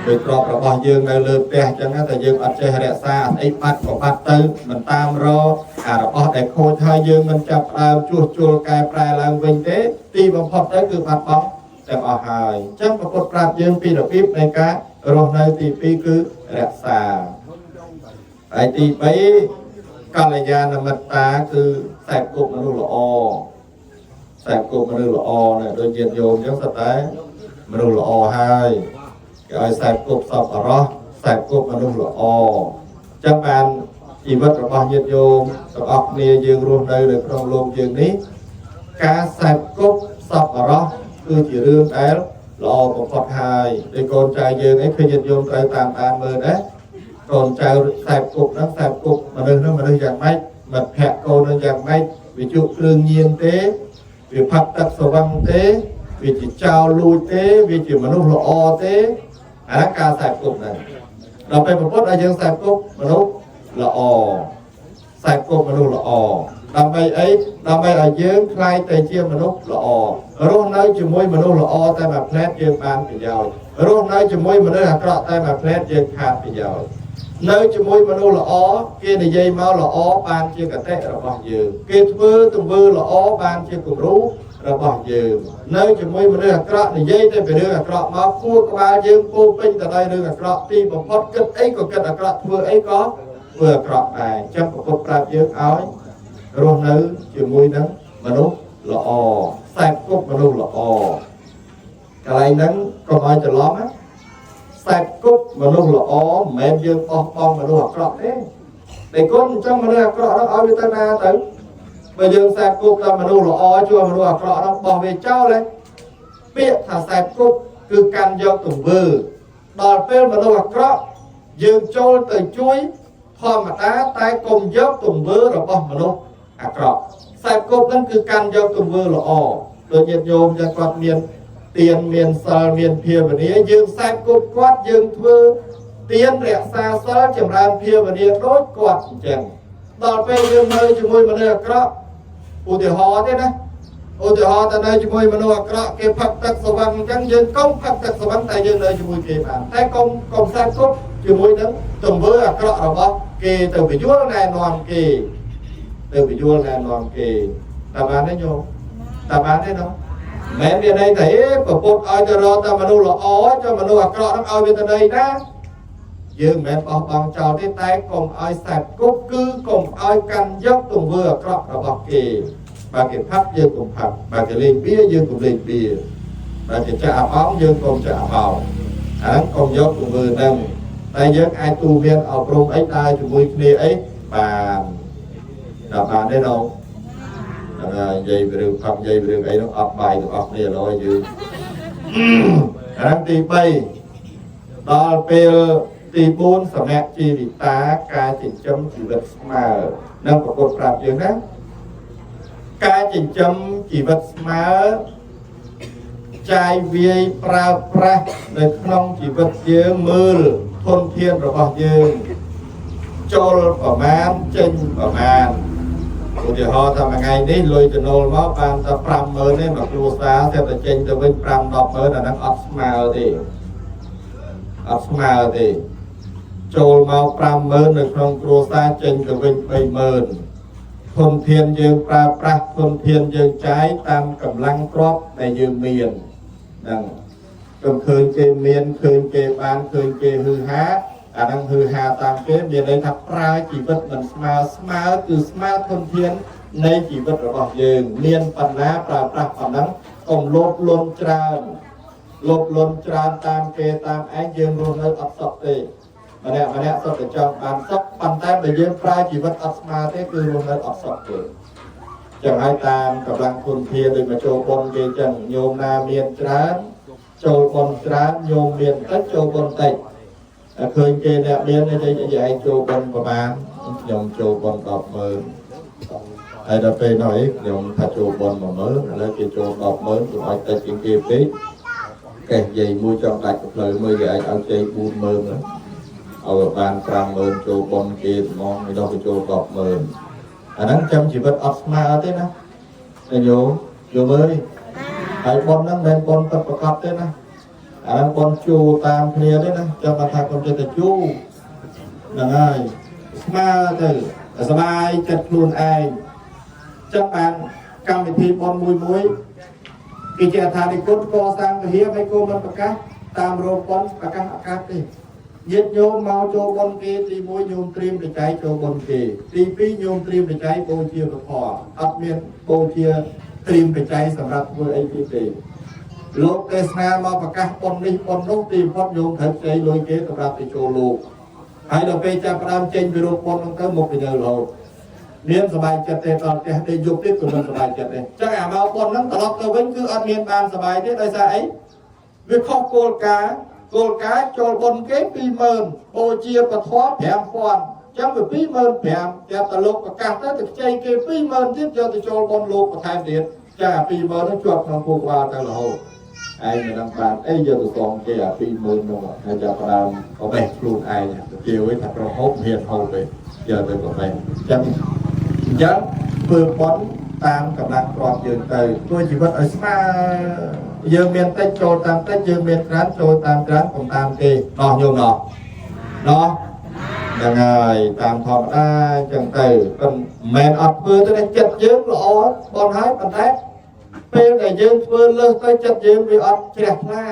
ដោយក្របរបស់យើងនៅលើផ្ទះចឹងតែយើងអត់ចេះរក្សាអីបាត់ក៏បាត់ទៅមិនតាមរកអារបស់ដែលខូចហើយយើងមិនចាប់ផ្ដើមជួសជុលកែប្រែឡើងវិញទេទីបំផុតទៅគឺបាត់បង់ទាំងអស់ហើយអញ្ចឹងព្រះពុទ្ធប្រាប់យើងពីរបៀបនៃការរស់នៅទី2គឺរក្សាហើយទី3កល្យាណមិត្តតាគឺខ្សែគប់មនុស្សល្អខ្សែគប់មនុស្សល្អណាដូចញាតិញោមអញ្ចឹងស្ទើរតែមនុស្សល្អហើយគេឲ្យខ្សែគប់សពអរោះខ្សែគប់មនុស្សល្អអញ្ចឹងបានជីវិតរបស់ញាតិញោមទាំងអស់គ្នាយើងរស់នៅក្នុងលោកយើងនេះការខ្សែគប់សពអរោះគឺជារឿងដែលល្អបំផុតហើយដោយកូនចៅយើងឯងឃើញញាតិញោមត្រូវតាមមើលដែរកូនចៅខ្សែគប់ហ្នឹងខ្សែគប់មនុស្សយ៉ាងម៉េចមិត្តភក្តិកូននឹងយ៉ាងម៉េចវាជក់គ្រឿងញៀនទេវាផឹកទឹកស្វឹងទេវាជាចោលលួចទេវាជាមនុស្សល្អទេអាការខ្សែគប់ហ្នឹងដល់ពេលប្រពុតឲ្យយើងខ្សែគប់មនុស្សល្អខ្សែគប់មនុស្សល្អដើម្បីអីដើម្បីឲ្យយើងខ្លាយទៅជាមនុស្សល្អរស់នៅជាមួយមនុស្សល្អតែមួយផ្លែតយើងបានប្រយោជន៍រស់នៅជាមួយមនុស្សអាក្រក់តែមួយផ្លែតយើងខាតប្រយោជន៍នៅជាមួយមនុស្សល្អគេនិយាយមកល្អបានជាកតេរបស់យើងគេធ្វើទង្វើល្អបានជាគំរូរបស់យើងនៅជាមួយមនុស្សអាក្រក់និយាយតែពីរឿងអាក្រក់មកគួរក្បាលយើងពោពេញទៅដោយរឿងអាក្រក់ទីបំផុតគិតអីក៏គិតអាក្រក់ធ្វើអីក៏ធ្វើអាក្រក់ដែរអញ្ចឹងព្រះពុទ្ធប្រាប់យើងឲ្យរស់នៅជាមួយនឹងមនុស្សល្អខ្សែគប់មនុស្សល្អកន្លែងហ្នឹងកុំឲ្យច្រឡំណាខ្សែគប់មនុស្សល្អមិនមែនយើងបោះបង់មនុស្សអាក្រក់ទេតែគុណអញ្ចឹងមនុស្សអាក្រក់ហ្នឹងឲ្យវាទៅណាទៅបើយើងខ្សែគប់តែមនុស្សល្អជួយមនុស្សអាក្រក់ហ្នឹងបោះវាចោលឯងពាក្យថាខ្សែគប់គឺកាន់យកទង្វើដល់ពេលមនុស្សអាក្រក់យើងចូលទៅជួយធម្មតាតែកុំយកទង្វើរបស់មនុស្សអាក្រក់ខ្សែគប់ហ្នឹងគឺកាន់យកទង្វើល្អដូចញាតិញោមយ៉ាងគាត់មានទានមានសិលមានភាវនាយើងខ្សែគប់គាត់យើងធ្វើទានរក្សាសិលចម្រើនភាវនាដូចគាត់អញ្ចឹងដល់ពេលយើងនៅជាមួយមនុស្សអាក្រក់ ឧទាហរណ៍ទេណាឧទាហរណ៍ទៅនៅជាមួយមនុស្សអាក្រក់គេផឹកទឹកស្វឹងអញ្ចឹងយើងកុំផឹកទឹកស្វឹងតែយើងនៅជាមួយគេបានតែកុំផ្សែងគប់ជាមួយនឹងទង្វើអាក្រក់របស់គេទៅបញ្យល់ណែនាំគេទៅបញ្យល់ណែនាំគេតើបានទេញោមតើបានទេណោះមែនវាន័យថាប្រពុតឲ្យទៅរកតែមនុស្សល្អចុះមនុស្សអាក្រក់ហ្នឹងឲ្យវាទៅដីណាយើងមិនមែនបោះបង់ចោលទេតែកុំឲ្យខ្សែគប់គឺកុំឲ្យកាន់យកទង្វើអាក្រក់របស់គេបើគេផាត់យើងកុំផាត់បើគេលេងបៀយើងកុំលេងបៀបើគេចាក់អាបោងយើងកុំចាក់អាបោងអាហ្នឹងកុំយកទង្វើហ្នឹងតែយើងអាចទូមានអប់រំអីដើរជាមួយគ្នាអីបានដល់បានទេđâuនិយាយរឿងផឹកនិយាយរឿងអីនោះអត់បាយទាំងអស់គ្នាឥឡូវយើងអាហ្នឹងទី3ដល់ពេលទី4សម្រាប់ជីវិតាការចិញ្ចឹមជីវិតស្មើនឹងប្រកបប្រាប់យើងណាការចិញ្ចឹមជីវិតស្មើចាយវាយប្រើប្រាស់នៅក្នុងជីវិតយើងមើលធនធានរបស់យើងចូលប្រមាណចេញប្រមាណឧទាហរណ៍ថាមួយថ្ងៃនេះលុយចំណូលមកបានតែ 50000 ទេមកគ្រួសារតែចេញទៅវិញ 5-100000 អាហ្នឹងអត់ស្មើទេអត់ស្មើទេចូលមក 50000 នៅក្នុងគ្រួសារចេញទៅវិញ 30000 ធនធានយើងប្រើប្រាស់ធនធានយើងចាយតាមកម្លាំងទ្រព្យដែលយើងមានហ្នឹងកុំឃើញគេមានឃើញគេបានឃើញគេហឺហាអាហ្នឹងហឺហាតាមគេមានន័យថាប្រើជីវិតមិនស្មើគឺស្មើធនធាននៃជីវិតរបស់យើងមានបណ្ណាប្រើប្រាស់ប៉ុណ្ណឹងកុំលោភលន់ច្រើនតាមគេតាមឯងយើងរស់នៅអត់សុខទេម្នាក់សុខតែចង់បានសុខប៉ុន្តែបើយើងប្រើជីវិតអត់ស្មើទេគឺរស់នៅអត់សុខទេចឹងហើយតាមកម្លាំងធនធានដូចមកចូលបុណ្យគេចឹងញោមណាមានច្រើនចូលបុណ្យច្រើនញោមមានតិចចូលបុណ្យតិចឃើញគេអ្នកមានតែនិយាយចូលបុណ្យប្រហែលខ្ញុំចូលបុណ្យ 100000 ហើយដល់ពេលនោះខ្ញុំថាចូលបុណ្យ 10000 ឥឡូវគេចូល 100000 ខ្ញុំឲ្យតិចជាងគេពេកកេះយាយមួយចង់ដាច់ផ្លូវមើលគេឲ្យជ័យ 40000 ឲ្យបាន 50000 ចូលបុណ្យគេហ្មងមិនដល់ទៅចូល 100000 អាហ្នឹងចាំជីវិតអត់ស្មើទេណាតែយោមើលហើយបុណ្យហ្នឹងមិនមែនបុណ្យពិតប្រាកដទេណាអាហ្នឹងបុណ្យជួតាមគ្នាទេណាចាំថាកុំចេះតែជួហ្នឹងហើយស្មើទៅសบายចិត្តខ្លួនឯងចឹងបានកម្មវិធីបុណ្យមួយគេជាអត្ថាធិគុណកសាងវិហារឲ្យគោមិនប្រកាសតាមរោងបុណ្យប្រកាសឱកាសទេញាតិញោមមកចូលបុណ្យគេទី1ញោមត្រៀមបច្ច័យចូលបុណ្យគេទី2ញោមត្រៀមបច្ច័យបូជាព្រះធម៌អត់មានបូជាត្រៀមបច្ច័យសម្រាប់ធ្វើអីទេលោកទេសនាមកប្រកាសបុណ្យនេះបុណ្យនោះទីបំផុតញោមត្រូវជ័យលុយគេសម្រាប់ទៅចូលលោកហើយដល់ពេលចាប់ផ្ដើមចេញពីរូបបុណ្យនោះទៅមុខទៅរហូតមានសบายចិត្តទេដល់ផ្ទះដេកយប់ទៀតក៏មិនសบายចិត្តដែរចឹងអាមកបុណ្យហ្នឹងត្រឡប់ទៅវិញគឺអត់មានបានសบายទេដោយសារអីវាខុសគោលការណ៍ចូលបុណ្យគេ20000បូជាពធ5000ចឹងវា25000តែតលោកប្រកាសទៅខ្ចីគេ20000ទៀតយកទៅចូលបុណ្យលោកបន្ថែមទៀតចា20000ហ្នឹងជាប់ក្នុងពោះក្បាលទៅរហូតឯងមិនដឹងបានអីយកទៅសងគេអា20000នោះហើយចាប់ផ្ដើមក៏បេះខ្លួនឯងទៅជឿវិញថាប្រហូបហ៊ានហូបទេយកទៅក៏បេះចឹងធ្វើបុណ្យតាមកម្លាំងទ្រព្យយើងទៅធ្វើជីវិតឲ្យស្មើយើងមានតិចចូលតាមតិចយើងមានច្រើនចូលតាមច្រើនកុំតាមគេដោះញោមដោះហ្នឹងហើយតាមធម្មតាចឹងទៅមិនមែនអត់ធ្វើទេចិត្តយើងល្អបនហើយប៉ុន្តែពេលដែលយើងធ្វើលើសទៅចិត្តយើងវាអត់ជ្រះថ្លា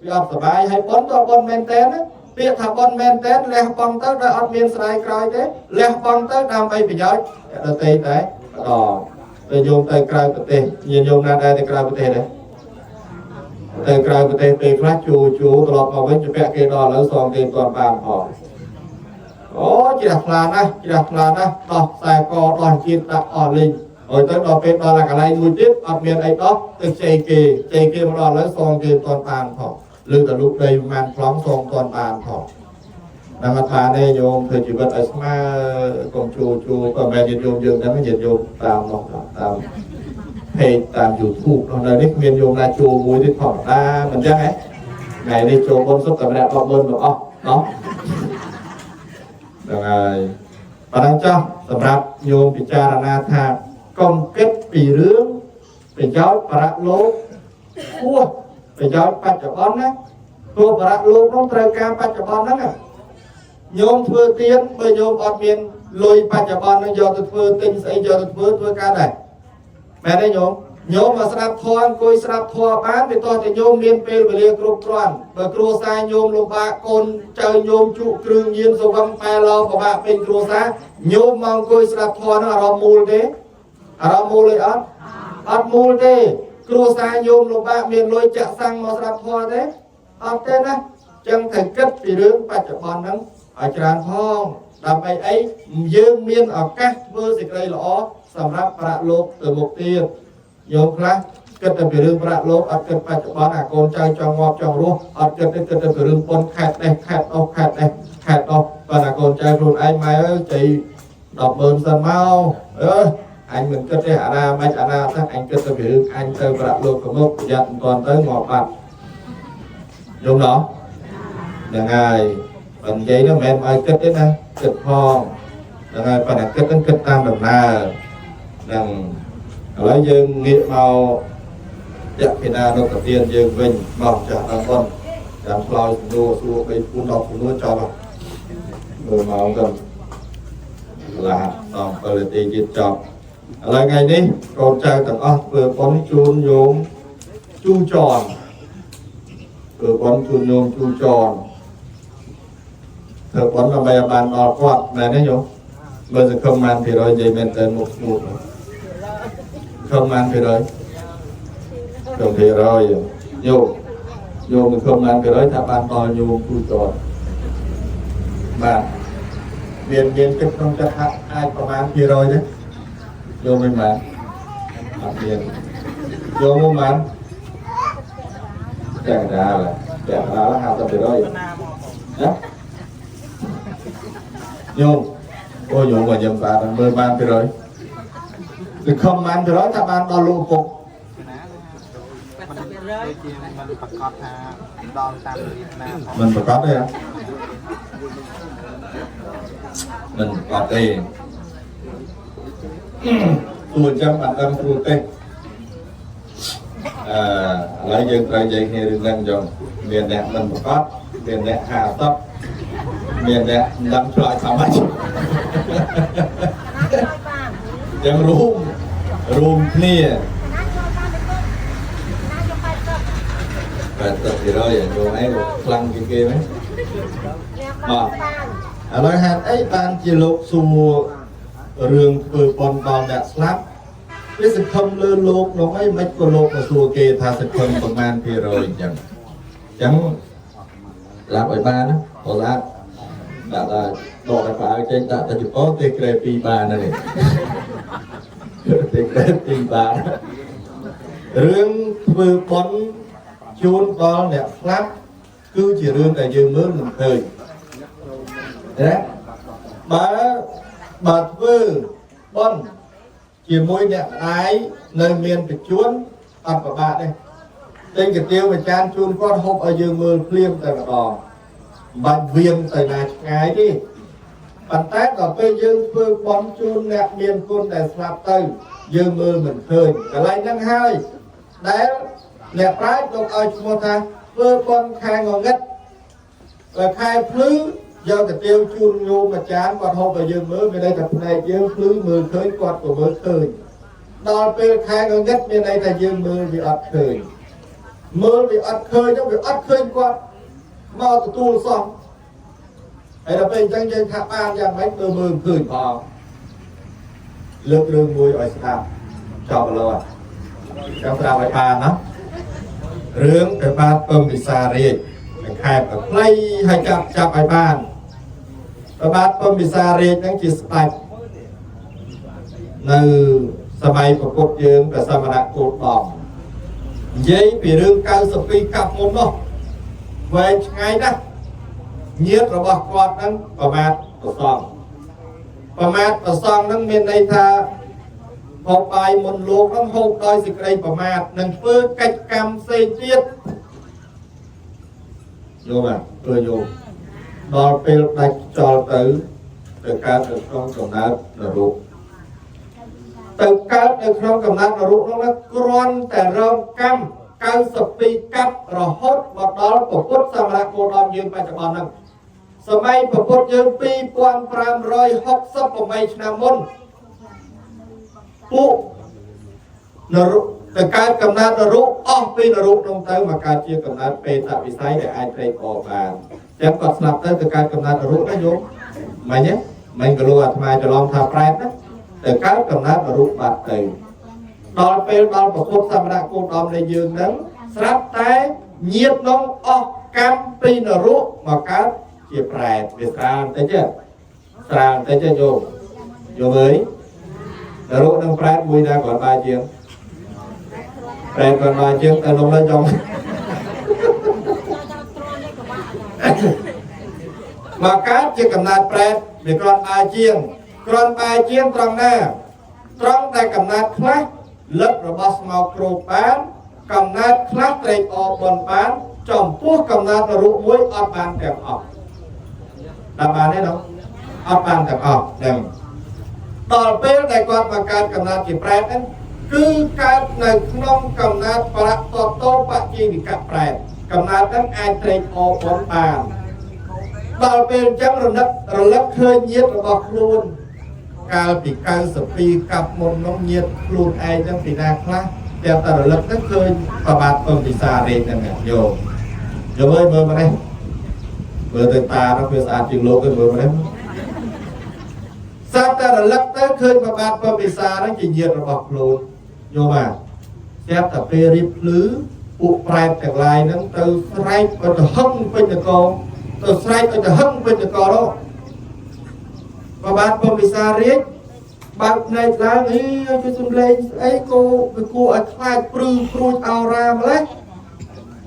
វាអត់សុបាយហើយបនទៅបនមែនតើណាពាក្យថាបនមែនតើលះបង់ទៅដោយអត់មានស្ដាយក្រោយទេលះបង់ទៅដើម្បីប្រយោជន៍ដទៃតែតែយោមទៅក្រៅប្រទេសញោមណាដែរទៅក្រៅប្រទេសដែរទៅក្រៅប្រទេសពេលខ្លះជួត្រឡប់មកវិញជពាក់គេដល់ឥឡូវសងគេមិនទាន់បានផងអូជ្រះថ្លាណាស់ដោះខ្សែកដោះជាតិដាក់អស់លេងហើយទៅដល់ពេលដល់កន្លែងមួយទៀតអត់មានអីដោះទៅជ័យគេមកដល់ឥឡូវសងគេមិនទាន់បានផងលើតលុកដីប្រហែលខ្លងសងមិនទាន់បានផងដល់ថានេះញោមធ្វើជីវិតឲ្យស្មើកុំជួក៏មិនញាតិញោមយើងហ្នឹងញាតិញោមតាមនោះតាមពេកតាម YouTube នោះនៅនេះគ្មានញោមណាជួមួយទេធម្មតាមិនចឹងហ៎ថ្ងៃនេះចូលបុណ្យសុទ្ធតែម្នាក់100000ទាំងអស់ណោះហ្នឹងហើយប៉ុណ្ណឹងចុះសម្រាប់ញោមពិចារណាថា
công kết vì rướng về giáo bà lô thua về giáo bạch cho con á thua bà lô nó trời ca bạch cho con đó nhôm thưa tiên bởi nhôm ọt miền lùi bạch cho con nó do tôi thưa tinh sẽ do tôi thưa ca này mẹ đây nhôm mà sạp thoan côi sạp thoa bán thì tôi thì nhôm miền pê về liệt rụp tròn và cua sai nhôm lùm bạc con chơi nhôm trụ krương nhiên số văn pè lo của bạn bên cua xa nhôm mong côi sạp thoa nó ở mùl thế ở mùlเลยọt mùl thế cua sai nhôm lùm bạc miền lùi chạ sang mà sạp thoa thế ọt thế nè chẳng thành kết vì đứng bạch cho con nắng ở tràn phong đàm ấy ấy dương miên ở các vơ dịch đây lõ sầm ráp bạ lốp từ một tiền nhôm khác kết là bị rương bạ lốp ở kết bạch cho con con trai trong ngọc trong luôn ở kết là bị rương con khẹt đây khẹt đâu và là con trai luôn anh mai ơi chị đọc bơm sân mau anh mình kết để ra mấy ra anh kết là bị rương anh từ bạ lốp của một dặn toàn tới ngọc bạc đúng đó là ngày phần giấy nó mẹ ai kết đấy nè kết phong là ngày phần này kết tam đồng na rằng lấy dương nghĩa màu dạ khi nào nó tập tiền dương vinh mong trả tăng con làm flow đua xua cái phun độc phun đua cho vào người màu gần là xong phải tiền dịch chọn là ngày đi con trai tặng vừa con chun nhôm chu tròn vừa con chun nhôm chu tròn thợ quán là bây bàn đỏ quạt này đấy nhổ bây giờ không ăn thì rồi dây men tên một không ăn thì rồi không thì rồi vô mình không ăn thì rồi thả bàn to vô cùi tròn mà miền kết không chắc ai có ăn thì rồi đấy vô mình mà miền vô mua mà chẳng ra là hạt tập thì rồi đó nhôm ôi nhôm mà nhầm ta đang bơi ban thì rồi thì không ăn thì đó ta ban đo lô cục mình phải có đây à mình có đây tuần trăm bạn đang tuần tây lấy dân trai dây nghe được năng dòng miền đẹp mình phải có miền đẹp hà tóc miền đẹp đâm loại sao mấyยังรูมนี่แต่ตัดthì rồi vô ấy lăng kia mấy mà nói hạt ấy ban chỉ lục xù rừng vừa còn còn đã slap cái sự không lơ lục nó mấy mấy con lục mà xù kia tha sự không bằng man thì rồi chẳng làm ở ba đó có ra đã là đo là phải trên đã chụp có tê kê pi ba này tê kê pi ba rương vừa bón chôn con đẹp lắm cứ chỉ rương tại dương mướn mình thời đấy bà vừa bón chỉ môi đẹp ái nơi miền bị chuốn tập của bạn đây tên cái tiêu về chan chôn con hộp ở dương mưa phim tại đỏ bạn viêm tại là ngày đi bạn tác ở bên dương phương bón chun nẹt miền côn để sạp từ dương mưa mình khơi cả lại năng hai đấy nẹt trái trong ai mua ta phương con khai ngon nhất và khai phứ do cái tiêu chun nhô mà chán còn hôm ở dương mưa bên đây tập này dương phứ mưa khơi quạt của mưa khơi đo bên khai ngon nhất bên đây là dương mưa bị ắt khơi mưa bị ắt khơi nó bị ắt khơi quạt mau tụi tu xong hay là bên chân chân tháp an yang mấy mưa mưa khơi vào lực rương mùi ở sạp cho vào lâu à trong sạp ở bàn đó rương cái bàn bơm bị xa riêng cái khai ở play hay chạp ở bàn cái bàn bơm bị xa riêng đang chỉ sạch từสมัยประกบยืมกับสมณะโกดองยัยปีเรื่องการสปีกับมุมเนาะเวชไงนะเงียบระบอบกอดนั้นประมาทประซองนั้นมีในท่าพอไปมนโลกต้องหกดอยสิกไรประมาทนั่นเพื่อกิจกรรมเสียเจียดโยมอ่ะเพื่อโยมนอนเป็นดักจอตื้อแต่การถูกต้องตรงนั้นระบุ ទៅកើតនៅក្នុងកំណត់នរុនោះណាគ្រាន់តែរងកម្ម92កាប់រហូតមកដល់ពុទ្ធសមរៈគោតមយើងបច្ចុប្បន្នហ្នឹងសម័យពុទ្ធយើង2568ឆ្នាំមុនពួកនរុទៅកើតកំណត់នរុអស់ពីនរុនោះទៅមកកើតជាកំណត់បេតវិស័យដែលអាចត្រេកអរបានចឹងគាត់ស្លាប់ទៅកើតកំណត់នរុណាយោមិញមិញក៏លោកអាត្មាច្រឡំថាប្រែតណាទៅកើតកំណត់នរុបាត់ទៅដល់ពេលដល់ពុទ្ធសមរៈគោតមនៃយើងហ្នឹងស្រាប់តែញាតិនោះអស់កម្មពីនរុមកកើតជាប្រែតវាស្រាលតិចទេស្រាលតិចទេយោអើយនរុនឹងប្រែតមួយដែរគាត់បាយជាងប្រែគាត់បាយជាងតែលោកនៅចង់មកកើតជាកំណត់ប្រែតវាគ្រាន់បាយជាងត្រង់ណាត្រង់តែកំណត់ខ្លះលឹករបស់ស្មោកគ្រូបានកំណត់ខ្លះត្រេកអរបនបានចំពោះកំណត់រូបមួយអត់បានទាំងអស់ដល់បានទេនោះអត់បានទាំងអស់ហ្នឹងដល់ពេលដែលគាត់មកកើតកំណត់ជាប្រែតហ្នឹងគឺកើតនៅក្នុងកំណត់ប្រតតោបជាវិកៈប្រែតកំណត់ហ្នឹងអាចត្រេកអរបនបានដល់ពេលអញ្ចឹងរលឹកឃើញញាតិរបស់ខ្លួនកាលពី92កាប់មុននោះញាតិខ្លួនឯងហ្នឹងពីណាខ្លះតែតរលឹកហ្នឹងឃើញប្របាទពំពិសារេហ្នឹងយោមើលមកនេះមើលទៅតានោះវាស្អាតជាងលោកទៅមើលមកនេះសាប់តែរលឹកទៅឃើញប្របាទពំពិសាហ្នឹងជាញាតិរបស់ខ្លួនយោបាទស្រាប់តែពេលរៀបភ្លឺពួកប្រែតទាំងឡាយហ្នឹងទៅស្រែកទៅហឹងពេញនគរទៅស្រែកទៅហឹងពេញនគរនោះប្របាទពំពិសារាជបើកភ្នែកឡើងជួយសំឡេងស្អីគួរឲ្យខ្លាចព្រឺព្រួយអោរាម្លេះ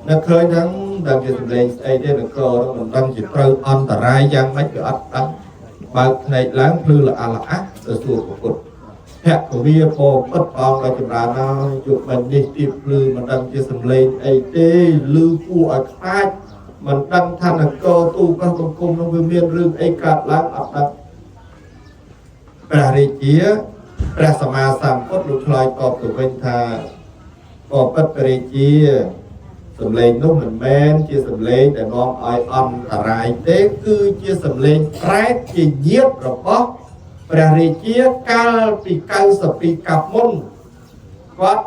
នៅឃើញហ្នឹងដល់ជាសំឡេងស្អីទេនគរមិនដឹងជាត្រូវអន្តរាយយ៉ាងម៉េចវាអត់ដឹងបើកភ្នែកឡើងភ្លឺល្អល្អះទៅសួរពុទ្ធភគវាពោពិតព្រះអង្គឲ្យចម្រើនហើយជួបបញ្នេះទីភ្លឺមិនដឹងជាសំឡេងអីទេឮគួរឲ្យខ្លាចមិនដឹងថានគរទូកោះបង្គំនោះវាមានរឿងអីកើតឡើងអត់ដឹងព្រះរាជាព្រះសម្មាសម្ពុទ្ធលោកឆ្លើយតបទៅវិញថាក៏ពិតព្រះរាជាសំឡេងនោះមិនមែនជាសំឡេងដែលនាំឲ្យអន្តរាយទេគឺជាសំឡេងប្រែតជាញាតិរបស់ព្រះរាជាកាលពី92កាប់មុនគាត់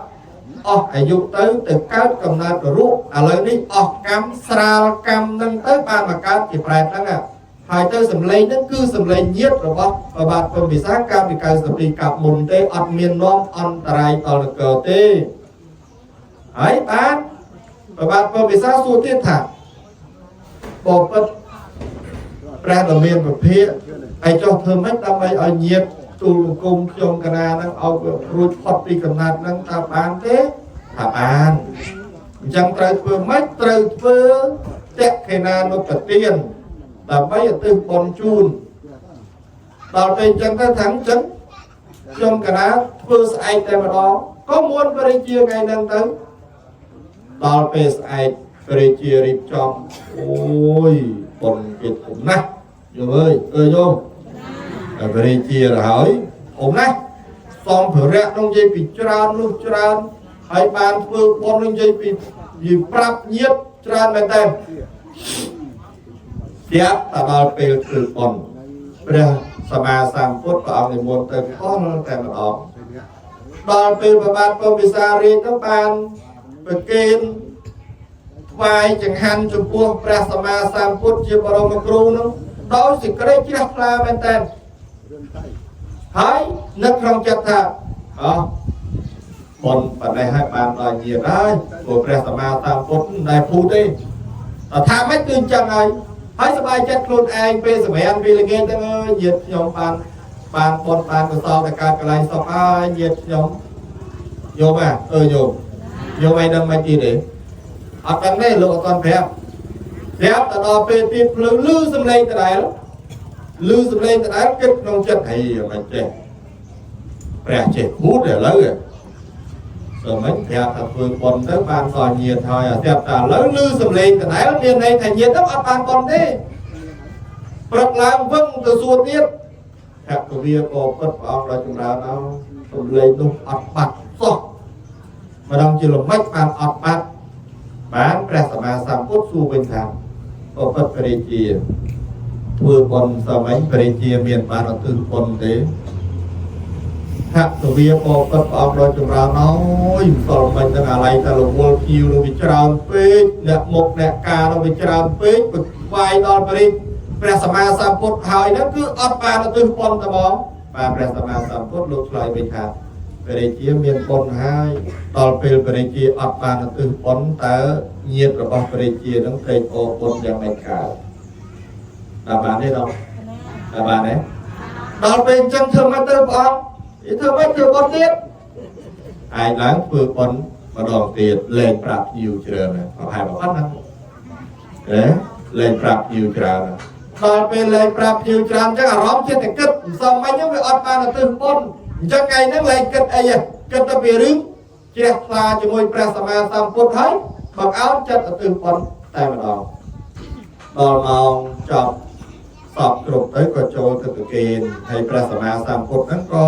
អស់អាយុទៅកើតកំណត់រូបឥឡូវនេះអស់កម្មស្រាលកម្មនឹងទៅបានមកកើតជាប្រែតហ្នឹងហើយទៅសំឡេងហ្នឹងគឺសំឡេងញាតិរបស់ប្របាទពំពិសាកាលពី92កាប់មុនទេអត់មាននាំអន្តរាយដល់នគរទេហើយបានប្របាទពំពិសាសួរទៀតថាបបិទ្ធព្រះដ៏មានពភាកហើយចុះធ្វើម៉េចដើម្បីឲ្យញាតិទូលបង្គំខ្ញុំកណាហ្នឹងឲ្យរួចផុតពីកំណត់ហ្នឹងតើបានទេថាបានអញ្ចឹងត្រូវធ្វើម៉េចត្រូវធ្វើតេខេណានុបទានដើម្បីឧទ្ទិសបុណ្យជូនដល់ពេលអញ្ចឹងទៅថាអញ្ចឹងខ្ញុំកណាធ្វើស្អែកតែម្ដងក៏មុនព្រះរាជាថ្ងៃហ្នឹងទៅដល់ពេលស្អែកព្រះរាជារៀបចំអូយបុណ្យទៀតធំណាស់យល់អើយយោព្រះរាជាហើយធំណាស់សំភារៈនោះនិយាយពីច្រើននោះច្រើនហើយបានធ្វើបុណ្យនឹងនិយាយពីប្រាប់ញាតិច្រើនមែនតើស្រាប់តែដល់ពេលធ្វើបុណ្យព្រះសម្មាសម្ពុទ្ធព្រះអង្គនិមន្តទៅខលតែម្ដងដល់ពេលប្របាទពំពិសារាជនោះបានប្រគេនថ្វាយចង្ហាន់ចំពោះព្រះសម្មាសម្ពុទ្ធជាបរមគ្រូនោះដោយសេចក្តីជ្រះថ្លាមែនតើហើយនឹកក្នុងចិត្តថាបុណ្យប៉ុណ្ណេះហើយបានដល់ញាតិហើយព្រោះព្រះសម្មាសម្ពុទ្ធមិនដែលភូតទេតែថាម៉េចគឺអញ្ចឹងហើយសប្បាយចិត្តខ្លួនឯងពេលសម្រាប់ពេលល្ងាចទៅញាតិខ្ញុំបានបុណ្យបានកុសលទៅកើតកន្លែងសុខហើយញាតិខ្ញុំយល់បាទយល់អីដឹងមិនទៀតទេអត់ដឹងទេលោកអត់ទាន់ប្រាប់ទៅដល់ពេលទីភ្លឺលឺសំឡេងដដែលគិតក្នុងចិត្តអីមិនចេះព្រះចេះភូតឥឡូវតែមិនប្រាប់ថាធ្វើបុណ្យទៅបានដល់ញាតិហើយស្រាប់តែឥឡូវលឺសំឡេងដដែលមានន័យថាញាតិទៅអត់បានបុណ្យទេព្រឹកឡើងវឹងទៅសួរទៀតភគវាក៏ពិតព្រះអង្គដល់ចម្រើនដល់ ผมเลยนุ่มอัดบัดซอกมาดองจิลไม่ปานอัดบัดบ้านแปรสมาสัมพุทธสู่เป็นทางโอปัตปริจีធ្វើបនសម័យព្រះរាជាមានបានអទុបនទេហាក់ទវាបបបអបដោយចម្រើនអើយមិនសល់មិនទាំងអាឡ័យតែរវល់ភីវនឹងវាច្រើនពេកអ្នកមុខអ្នកការនឹងវាច្រើនពេកវាយដល់ព្រះសម្មាសម្ពុទ្ធហើយហ្នឹងគឺអត់បានអទុបនតែហ្មងបាទព្រះសម្មាសម្ពុទ្ធលោកឆ្លើយវិញថាព្រះរាជាមានបនហើយដល់ពេលព្រះរាជាអត់បានអទុបនតើញាតិរបស់ព្រះរាជានឹងត្រេកអរបុណ្យយ៉ាងម៉េចកើតដល់បានទេដល់បានទេដល់ពេលអញ្ចឹងធ្វើមកទៅព្រះអង្គធ្វើមកធ្វើបន់ទៀតឯងឡើងធ្វើបន់ម្ដងទៀតលែងប្រាប់យូរច្រើនណាស់ប្រហែលប៉ុណ្ណាលែងប្រាប់យូរច្រើនដល់ពេលលែងប្រាប់យូរច្រើនអញ្ចឹងអារម្មណ៍ចិត្តតែគិតមិនសមមិញវាអត់បានទៅបន់អញ្ចឹងថ្ងៃហ្នឹងលែងគិតអីគិតទៅពីរឿងជ្រះថ្លាជាមួយព្រះសម្មាសម្ពុទ្ធហើយបង្អោនចិត្តទៅបន់តែម្ដងដល់ម៉ោងចប់សពគ្រប់ទៅក៏ចូលទៅប្រគេនហើយព្រះសម្មាសម្ពុទ្ធហ្នឹងក៏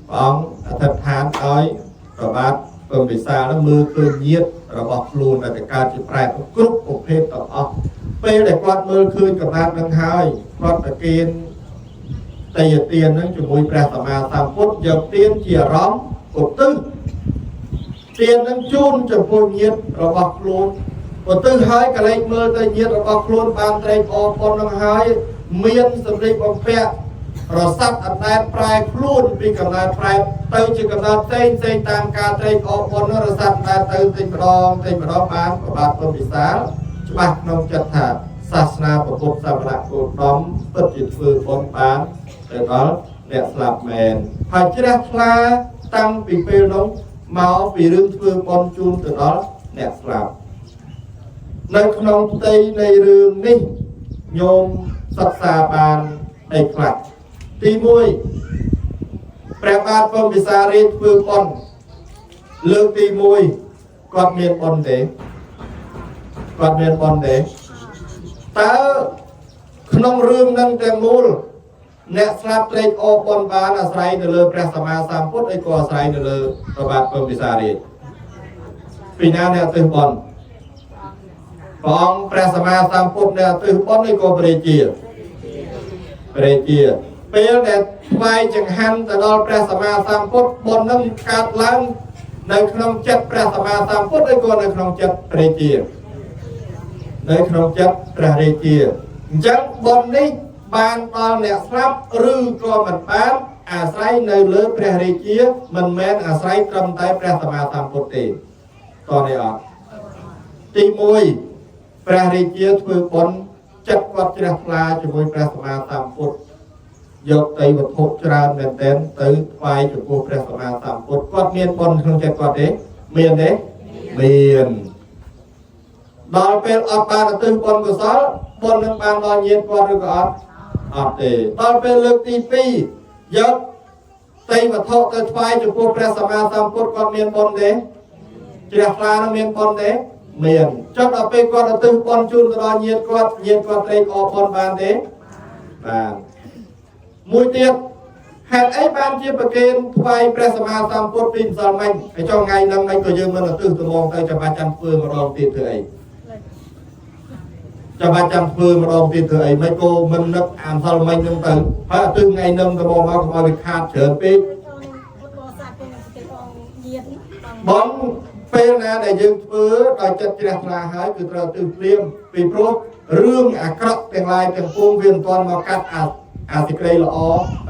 ព្រះអង្គអធិដ្ឋានឲ្យប្របាទពំពិសានឹងមើលឃើញញាតិរបស់ខ្លួនដែលកើតជាប្រែតគ្រប់ប្រភេទទាំងអស់ពេលដែលគាត់មើលឃើញកំណត់នឹងហើយគាត់ប្រគេនតេយ្យទាននឹងជាមួយព្រះសម្មាសម្ពុទ្ធយកទានជាអារម្មណ៍ឧទ្ទិសទាននឹងជូនចំពោះញាតិរបស់ខ្លួនឧទ្ទិសហើយកលែងមើលទៅញាតិរបស់ខ្លួនបានត្រេកអរប៉ុណ្ណឹងហើយមានសម្លេងបំពាក់រស័ព្ទអដែតប្រែខ្លួនពីកំណើតប្រែទៅជាកំណើតផ្សេងតាមការត្រេកអរប៉ុណ្ណឹងរស័ព្ទអដែតទៅតិចម្ដងបានប្របាទពុទ្ធវិសាលច្បាស់ក្នុងចិត្តថាសាសនាពុទ្ធសាសនាគោលដំពិតជាធ្វើបុណ្យបានទៅដល់អ្នកស្លាប់មែនហើយជ្រះថ្លាតាំងពីពេលនោះមកពីរឿងធ្វើបុណ្យជូនទៅដល់អ្នកស្លាប់នៅក្នុងផ្ទៃនៃរឿងនេះញោមសិក្សាបានអីខ្លះទី1ព្រះបាទពំពិសារាជធ្វើបុណ្យលើកទី1គាត់មានបុណ្យទេតើក្នុងរឿងនឹងទាំងមូលអ្នកស្លាប់ត្រេកអរបុណ្យបានអាស្រ័យទៅលើព្រះសម្មាសម្ពុទ្ធហើយក៏អាស្រ័យទៅលើព្រះបាទពំពិសារាជពីណាអ្នកធ្វើបុណ្យព្រះអង្គព្រះសម្មាសម្ពុទ្ធនៅទិសបុណ្យនេះក៏ព្រះរាជាពេលដែលថ្វាយចង្ហាន់ទៅដល់ព្រះសម្មាសម្ពុទ្ធបុណ្យនឹងកើតឡើងនៅក្នុងចិត្តព្រះសម្មាសម្ពុទ្ធឬក៏នៅក្នុងចិត្តព្រះរាជានៅក្នុងចិត្តព្រះរាជាអញ្ចឹងបុណ្យនេះបានដល់អ្នកស្លាប់ឬក៏មិនបានអាស្រ័យនៅលើព្រះរាជាមិនមែនអាស្រ័យត្រឹមតែព្រះសម្មាសម្ពុទ្ធទេតនេះអត់ទី1ព្រះរាជាធ្វើបុណ្យចិត្តគាត់ជ្រះថ្លាជាមួយព្រះសម្មាសម្ពុទ្ធយកទៅវត្ថុច្រើនមែនទែនទៅថ្វាយចំពោះព្រះសម្មាសម្ពុទ្ធគាត់មានបុណ្យក្នុងចិត្តគាត់ទេមានទេមានដល់ពេលអត់បានទៅបុណ្យកុសលបុណ្យនឹងបានដល់ញាតិគាត់ឬក៏អត់ទេដល់ពេលលើកទី2យកទៅវត្ថុទៅថ្វាយចំពោះព្រះសម្មាសម្ពុទ្ធគាត់មានបុណ្យទេជ្រះថ្លានឹងមានបុណ្យទេមានចុះដល់ពេលគាត់ទៅបន់ជូនទៅដល់ញាតិគាត់ត្រេកអរបុណ្យបានទេបានមួយទៀតហេតុអីបានជាប្រគេនថ្វាយព្រះសម្មាសម្ពុទ្ធពីម្សិលមិញហើយចុះថ្ងៃហ្នឹងមិនក៏យើងមិនទៅត្មងទៅចាំបាច់ចាំធ្វើម្ដងទៀតធ្វើអីមិនក៏មិននឹកអាម្សិលមិញហ្នឹងទៅហើយទៅថ្ងៃហ្នឹងត្មងមកកុំឲ្យវាខាតច្រើនពេកបងពេលណាដែលយើងធ្វើដោយចិត្តជ្រះថ្លាហើយគឺត្រូវទៅព្រាមពីព្រោះរឿងអាក្រក់ទាំងឡាយទាំងពួងវាមិនទាន់មកកាត់អាសេចក្តីល្អ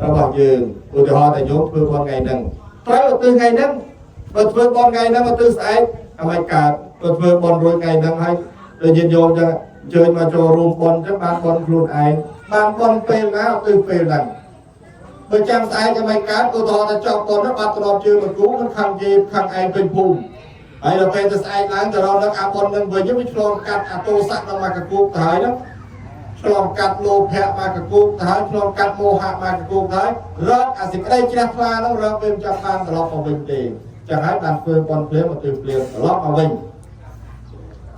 របស់យើងឧទាហរណ៍តែយើងធ្វើបុណ្យថ្ងៃហ្នឹងត្រូវទៅថ្ងៃហ្នឹងបើធ្វើបុណ្យថ្ងៃហ្នឹងទៅស្អែកអ្វីកើតទៅធ្វើបុណ្យរួចថ្ងៃហ្នឹងហើយទៅញាតិញោមចឹងអញ្ជើញមកចូលរួមបុណ្យចឹងបានបុណ្យខ្លួនឯងបានបុណ្យពេលណាទៅពេលហ្នឹងបើចាំស្អែកអ្វីកើតឧទាហរណ៍ថាចប់បុណ្យហ្នឹងបាត់ត្រឡប់ជើងមកគូនឹងខាងជេបខាងឯងពេញភូមិហើយដល់ពេលទៅស្អែកឡើងទៅរកនឹងអាបុននឹងវិញវាឆ្លងកាត់អាទោសៈដល់មកកគូកទៅហើយហ្នឹងឆ្លងកាត់លោភៈមកកគូកទៅហើយឆ្លងកាត់មោហៈមកកគូកទៅហើយរកអាសេចក្តីជ្រះថ្លាហ្នឹងរកពេលចាំបានត្រឡប់មកវិញទេចឹងហើយបានធ្វើបុណ្យភ្លាមមកទៅភ្លាមត្រឡប់មកវិញ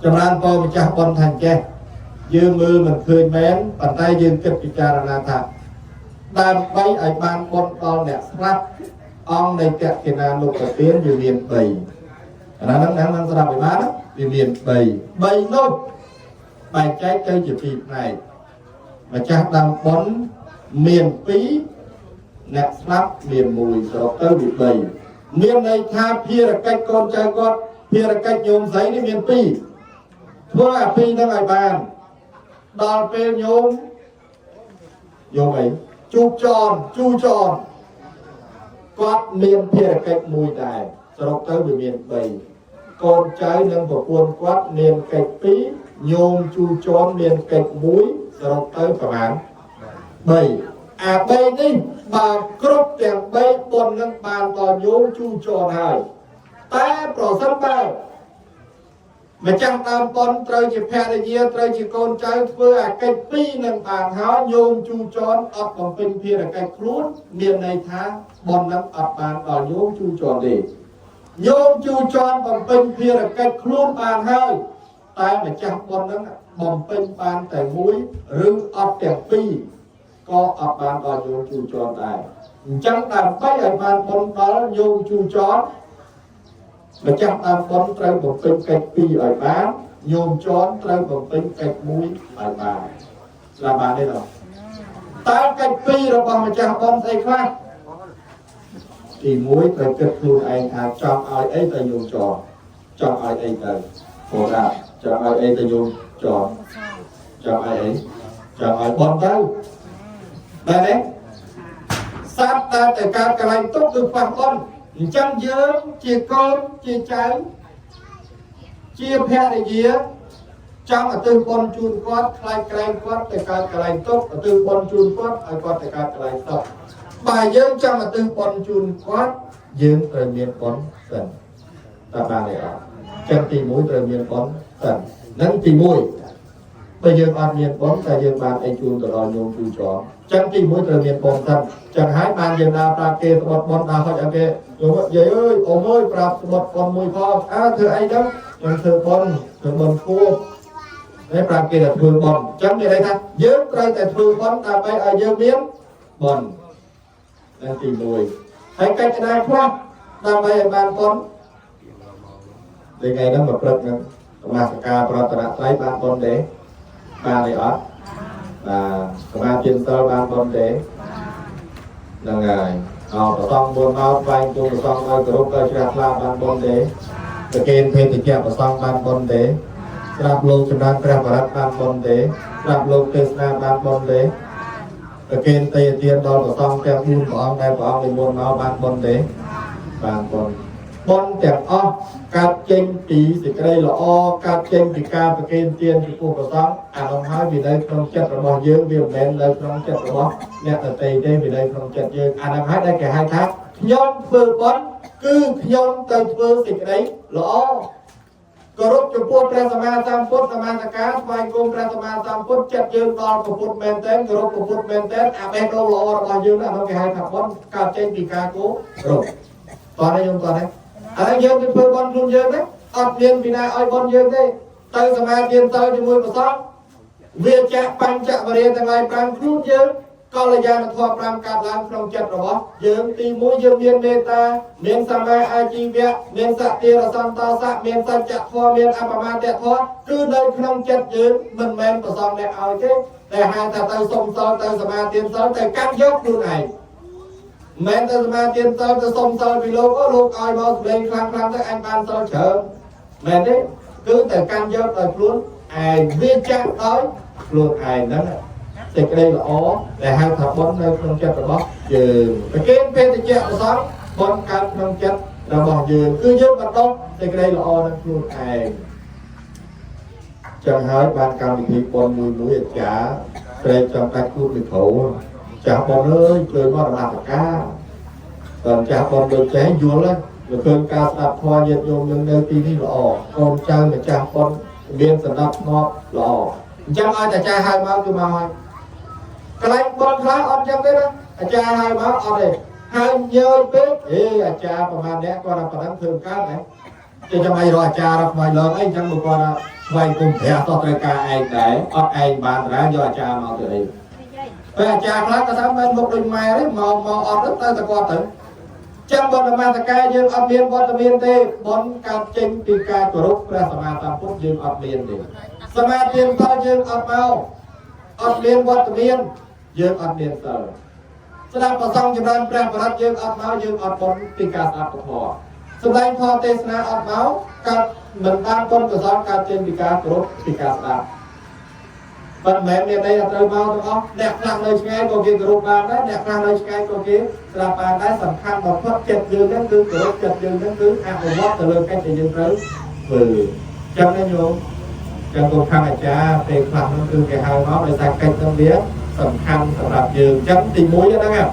ចម្រើនពរម្ចាស់បុណ្យថាចេះយើងមើលមិនឃើញមែនប៉ុន្តែយើងគិតពិចារណាថាដើម្បីឲ្យបានបុណ្យដល់អ្នកស្លាប់ ông này kẹt cái nào lục ở tiến vì miền bầy năng ra bị má đó vì miền bầy nốt bài trái cây chỉ thịt này mà chắc đang bón miền Pí nẹt lắp miền mùi rồi tới bị bầy miền này tha pia là cách con trai con pia là cách nhôm giấy đi miền Pí thua à Pí nó ngày bàn đòn pe nhôm ấy chu tròn quát miền pia là cách mùi đài rồi tới bị miền bầy con trai nâng vào quân quát miền cách Pí nhôm chu tròn miền cách mũi rồi tới cả bạn bầy à bầy đi bà cướp tiền bầy bồn nâng bàn tò nhôm chu tròn hài ta bỏ sân bao mà chẳng tam con trời chỉ phe là gì trời chỉ con trai vừa à cách pi nâng bàn háo nhôm chu tròn ập bằng pin pia là cách luôn miền này thá bồn nâng ập bàn tò nhôm chu tròn đi nhôm chu tròn bằng pin pia là cách luôn bàn hơi ta mà chẳng bồn nâng bằng pin bàn tại mũi rừng ập tiền pi có ập bàn tò nhôm chu tròn này chẳng tam bấy ở bàn bồn đó nhôm chu tròn mà chắc tam con trời một bên cách pi ở bán nhôm tròn trời một bên cách mũi ở bàn là bàn đây rồi ta cách pi rồi bằng mà chắc con thấy khác thì mũi trời kết luôn anh à trong ai ấy ta nhôm tròn trong ai ấy ta phổ ra trong ai ấy ta nhôm tròn trong ai ấy trong ai bon tới đây đấy sát ta tại cái lành tốt được bằng con chăm dưỡng chia con chia cháu chia phe này gì á trong ở từ con chun quát khai quát tại cái lành tốt ở từ con chun quát ở quát tại cái lành tốt bài dưỡng trong ở từ con chun quát dưỡng từ miền con tần ta bà này ở chân tì mũi từ miền con tần nắng tì mũi bây giờ bàn miền con tại giờ bàn anh chun từ đó nhôm chu chó chân tì mũi từ miền con tần chẳng hái bàn giờ nào ta kê một bọn nào hỏi kê rồi vậy ơi ôm ơi prap một con mùi kho thưa anh đó còn thưa con khô đấy prap kia là thưa bòn chẳng như đây ta dớt đây tại thưa con ta bay ở dớt miếng bòn đang tìm mùi hay cách cái này khoa ta bay ở bàn con đây ngày đó mà prap nữa mà cả prap ta lấy bàn con để bàn này ở và mà trên tơ bàn con để là ngày tỏ xong buồn mau vay chung tỏ xong ai group ai chặt la ban bon đế cái kênh phê thì chặt tỏ xong ban bon đế làm lô chấm đan chặt vào ban bon đế làm lô tê nam ban bon đế cái kênh tây tiên đó tỏ xong chặt buôn của ông đây của ông thì buồn mau ban bon đế ban bon chặt o cắt chênh tí thì cái đây là o cắt chênh thì ca cái kênh tiên thì cô tỏ xong ông hỏi vì đây không chặt là bao nhiêu việc men đây không chặt là bao nè ở tây đây vì đây không chặt dương ông hỏi đây cả hai tháng nhóm phơ bón cứ nhóm tới phơ thì cái đấy lõ có lúc cho phút ra sama sam phút sama cá vai cung ra sama sam phút chặt dương đòn của phút men tên có lúc của phút men tên à bên đâu lõ là bao nhiêu là nó cái hai tháng bón cắt chênh thì ca cố rồi toàn đây không toàn đấy anh dương cái phơ bón luôn dương đấy ấp liền vì này ai bón dương đấy tới sama tiền tới thì mười %វាចាក់បាញ់ចាក់បរិយាទាំងឡាយ5ខ្លួនយើងកល្យាណធម៌5កាត់ឡើងក្នុងចិត្តរបស់យើងទី1យើងមានមេត្តាមានសមាអាជីវៈមានសតិរសន្តោសៈមានសច្ចធម៌មានអបមាទធម៌គឺនៅក្នុងចិត្តយើងមិនមែនប្រសងអ្នកឲ្យទេតែហៅថាទៅសុំសល់ទៅសមាទានសល់ទៅកាន់យកខ្លួនឯងមិនទៅសមាទានសល់ទៅសុំសល់ពីលោកលោកឲ្យមកស្លេងខ្លាំងទៅអញបានសល់ច្រើនមែនទេគឺតែកាន់យកដោយខ្លួនឯងវាចាក់ដោយខ្លួនឯងហ្នឹងសេចក្តីល្អដែលហៅថាបុណ្យនៅក្នុងចិត្តរបស់យើងប្រគេនពេលតិចប្រសងបុណ្យកើតក្នុងចិត្តរបស់យើងគឺយើងបន្តសេចក្តីល្អនៅខ្លួនឯងចឹងហើយបានកម្មវិធីបុណ្យមួយអាចារ្យព្រែកចំកាច់គូពីគ្រូចាស់បុណ្យអើយជួយមកដំណើរការតើចាស់បុណ្យដូចចេះយល់ហើយលោកឃើញការស្ដាប់ធម៌ញាតិញោមនឹងនៅទីនេះល្អកូនចៅម្ចាស់បុណ្យមានសណ្ដាប់ធ្នាប់ល្អអញ្ចឹងឲ្យតែចាស់ហៅមកគឺមកហើយកន្លែងបុណ្យខ្លះអត់ចឹងទេណាអាចារ្យហៅមកអត់ទេហៅញើយពេកអាចារ្យប្រហែលអ្នកគាត់ថាប៉ុណ្ណឹងធ្វើកើតហ៎គេចាំឲ្យរកអាចារ្យរកថ្មីឡើងអីចឹងមកគាត់ថាស្វែងគុំប្រាក់តត្រូវការឯងដែរអត់ឯងបានតាយកអាចារ្យមកទៅអីពេលអាចារ្យខ្លះគាត់ថាមិនមកដូចម៉ែទេមកអត់ទៅតែគាត់ទៅ ចាំបននមស្ការយើងអត់មានវត្តមានទេបនកើតចេញពីការគោរពព្រះសម្មាសម្ពុទ្ធយើងអត់មានទេសមាធិសិលយើងអត់មកអត់មានវត្តមានយើងអត់មានសិលស្ដាប់ប្រសងចម្រើនព្រះបរិត្តយើងអត់មកយើងអត់បនពីការស្ដាប់ពធសម្ដែងធម៌ទេសនាអត់មកកើតមិនបានបុណ្យកុសលកើតចេញពីការគោរពពីការស្ដាប់ប៉ុន្តែមានន័យថាត្រូវមកទាំងអស់អ្នកខ្លះនៅឆ្ងាយក៏គេគោរពបានដែរអ្នកខ្លះនៅឆ្ងាយក៏គេស្ដាប់បានដែរសំខាន់បំផុតចិត្តយើងហ្នឹងគឺគោរពចិត្តយើងហ្នឹងគឺអនុវត្តទៅលើកិច្ចដែលយើងត្រូវធ្វើចឹងណាញោមចឹងគោលខាងអាចារ្យពេលខ្លះហ្នឹងគឺគេហៅមកដោយសារកិច្ចហ្នឹងវាសំខាន់សម្រាប់យើងចឹងទី1ហ្នឹង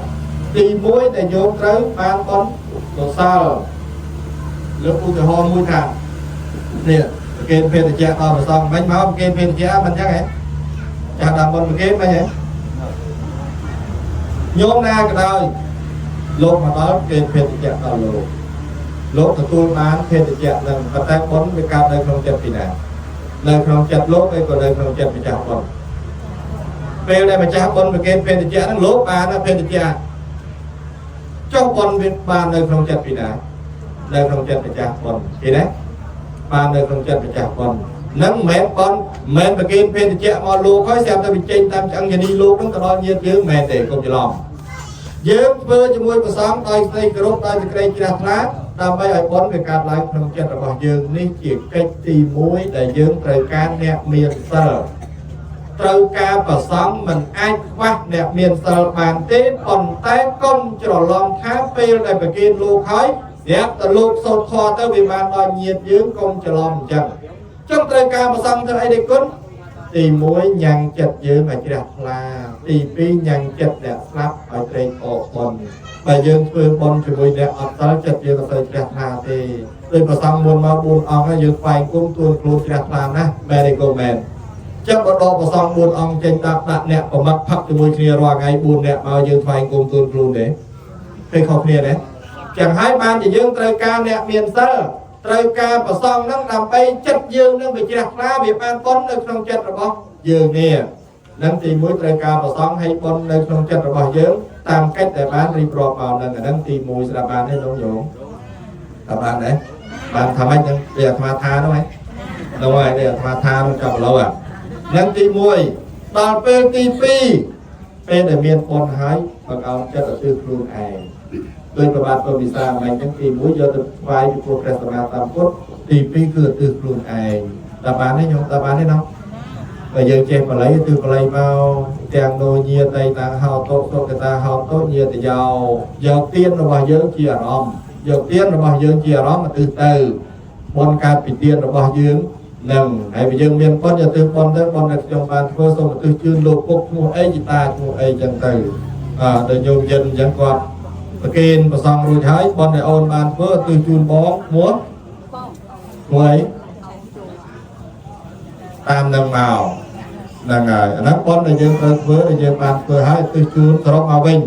ទី1ដែលញោមត្រូវបានបុណ្យកុសលលើកឧទាហរណ៍មួយថានេះប្រគេនភេទជ្ជៈដល់ប្រសងមិនមកប្រគេនភេទជ្ជៈមិនចឹងហ៎ចាស់ដល់បុណ្យប្រគេនមិនហ៎ញោមណាក៏ដោយលោកមកដល់ប្រគេនភេទជ្ជៈដល់លោកទទួលបានភេទជ្ជៈនឹងប៉ុន្តែបុណ្យវាកើតនៅក្នុងចិត្តពីណានៅក្នុងចិត្តលោកឯក៏នៅក្នុងចិត្តម្ចាស់បុណ្យពេលដែលម្ចាស់បុណ្យប្រគេនភេទជ្ជៈនឹងលោកបានភេទជ្ជៈចុះបុណ្យវាបាននៅក្នុងចិត្តពីណានៅក្នុងចិត្តម្ចាស់បុណ្យឃើញទេបាននៅក្នុងចិត្តម្ចាស់បុណ្យនឹងមិនមែនបុណ្យមិនប្រគេនភេទជ្ជៈមកលោកហើយស្រាប់តែបញ្ចេញតាមឆ្អឹងយានីលោកនឹងទៅដល់ញាតិយើងមិនមែនទេកុំច្រឡំយើងធ្វើជាមួយព្រះសង្ឃដោយសេចក្ដីគោរពដោយសេចក្ដីជ្រះថ្លាដើម្បីឲ្យបុណ្យវាកើតឡើងក្នុងចិត្តរបស់យើងនេះជាកិច្ចទី1ដែលយើងត្រូវការអ្នកមានសិលត្រូវការប្រសង់មិនអាចខ្វះអ្នកមានសិលបានទេប៉ុន្តែកុំច្រឡំថាពេលដែលប្រគេនលោកហើយអ្នកទៅលោកសូត្រធម៌ទៅវាបានដល់ញាតិយើងកុំច្រឡំអញ្ចឹងចុះត្រូវការប្រសង់ធ្វើអីទេគុណទី1ញ៉ាំងចិត្តយើងឲ្យជ្រះថ្លាទី2ញ៉ាំងចិត្តអ្នកស្លាប់ឲ្យត្រេកអរបុណ្យបើយើងធ្វើបុណ្យជាមួយអ្នកអត់សិលចិត្តយើងក៏ទៅជ្រះថ្លាទេដោយប្រសង់មុនមក4អង្គហើយយើងស្វែងគុំទួនខ្លួនជ្រះថ្លាណាស់មែនទេកុំមែនចឹងបើដកប្រសង់4អង្គចេញដាក់អ្នកប្រមាត់ផឹកជាមួយគ្នារាល់ថ្ងៃ4អ្នកមកយើងស្វែងគុំទួនខ្លួនទេឃើញខុសគ្នាទេចឹងហើយបានជាយើងត្រូវការអ្នកមានសិលត្រូវការប្រសងហ្នឹងដើម្បីចិត្តយើងនឹងវាជ្រះថ្លាវាបានបុណ្យនៅក្នុងចិត្តរបស់យើងនេះនឹងទី1ត្រូវការប្រសងឲ្យបុណ្យនៅក្នុងចិត្តរបស់យើងតាមកិច្ចដែលបានរៀបរាប់មកហ្នឹងទី1ស្ដាប់បានទេលោកញោមស្ដាប់បានទេបានថាម៉េចនឹងវាអាត្មាថានោះហ៎នោះហើយនេះអាត្មាថានឹងចាប់ឡូវហ្នឹងទី1ដល់ពេលទី2ពេលដែលមានបុណ្យហើយបង្អោនចិត្តឲ្យធ្វើខ្លួនឯងដោយប្របាទព្រះវិសាមិនអញ្ចឹងទី1យកទៅថ្វាយពីព្រះសម្មាសម្ពុទ្ធទី2គឺទិសខ្លួនឯងតាមបានទេញោមតាមបានទេណោះបើយើងចេះបល័យទិសបល័យមកទាំងនោញាតៃតាហោតុសុកតាហោតុញាតយោយកទានរបស់យើងជាអារម្មណ៍យកទានរបស់យើងជាអារម្មណ៍ទិសទៅបុណ្យកើតពីទានរបស់យើងនឹងហើយបើយើងមានបុណ្យទិសបុណ្យទៅបុណ្យដែលខ្ញុំបានធ្វើសូមទិសជឿនលោកពុកឈ្មោះអីជីតាឈ្មោះអីចឹងទៅដល់ញោមយិនអញ្ចឹងគាត់ប្រគេនប្រសងរួចហើយបុណ្យដែលអូនបានធ្វើទិសជូនបងមួយតាមនឹងមកហ្នឹងហើយអាហ្នឹងបុណ្យដែលយើងត្រូវធ្វើដែលយើងបានធ្វើហើយទិសជូនសរុបមកវិញ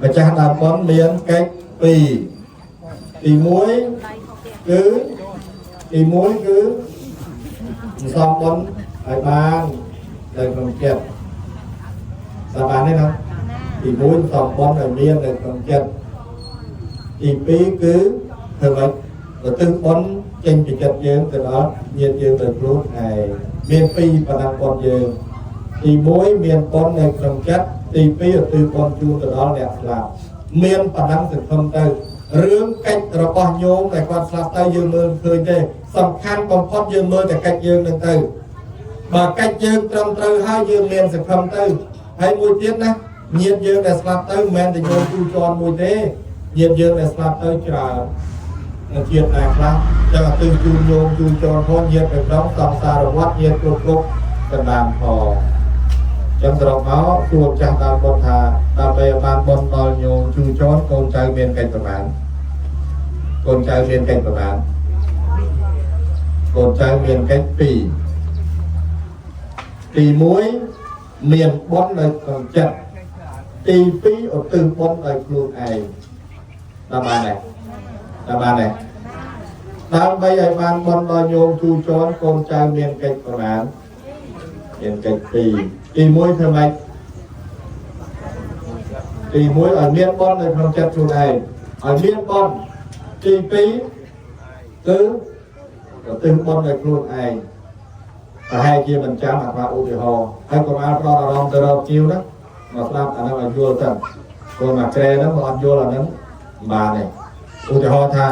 ម្ចាស់ដើមបុណ្យមានកិច្ច2ទី1គឺសំបុណ្យឲ្យបាននៅក្នុងចិត្តតាមបានទេណាទី1សំបុណ្យឲ្យមាននៅក្នុងចិត្តទី2គឺធ្វើម៉េចទៅទិសបុណ្យចេញពីចិត្តយើងទៅដល់ញាតិយើងទៅខ្លួនឯងមាន2បណ្ដាបុណ្យយើងទី1មានបុណ្យនៅក្នុងចិត្តទី2ទិសបុណ្យជូនទៅដល់អ្នកស្លាប់មានបណ្ដាសង្ឃឹមទៅរឿងកិច្ចរបស់ញោមតែគាត់ស្លាប់ទៅយើងមើលឃើញទេសំខាន់បំផុតយើងមើលតែកិច្ចយើងនឹងទៅបើកិច្ចយើងត្រឹមត្រូវហើយយើងមានសង្ឃឹមទៅហើយមួយទៀតណាញាតិយើងដែលស្លាប់ទៅមិនមែនតែញោមទូជាន់មួយទេញាតិយើងដែលស្លាប់ទៅច្រើននៅជាតិណាខ្លះចឹងអត់ទិសជូនញោមជូនជាន់ផងញាតិទាំងសង្សារវត្តញាតិគ្រប់កណ្ដាលផងចឹងសរុបមកទួចាស់ដើមបុណ្យថាដើម្បីបានបុណ្យដល់ញោមជូជាន់កូនចៅមានកិច្ចប្រមាណកូនចៅមានកិច្ចប្រមាណកូនចៅមានកិច្ច2ទី1មានបុណ្យនៅក្នុងចិត្តទី2ឧទ្ទិសបុណ្យឲ្យខ្លួនឯងតាមបានទេដើម្បីឲ្យបានបុណ្យដល់ញោមជូជាន់កូនចៅមានកិច្ចប្រមាណមានកិច្ច2ទី1ធ្វើម៉េច ទី1ឲ្យមានបននៅក្នុងចិត្តខ្លួនឯងឲ្យមានបនទី2គឺប្រទិញបននៅខ្លួនឯងប្រហែលជាមិនចាំអាឧទាហរណ៍ហើយកុំឲ្យផ្ដោតអារម្មណ៍ទៅរកជាវណាមកស្ដាប់អានោះឲ្យយល់ទៅព្រោះមកក្រែហ្នឹងអត់យល់អាហ្នឹងមិនបានទេឧទាហរណ៍ថា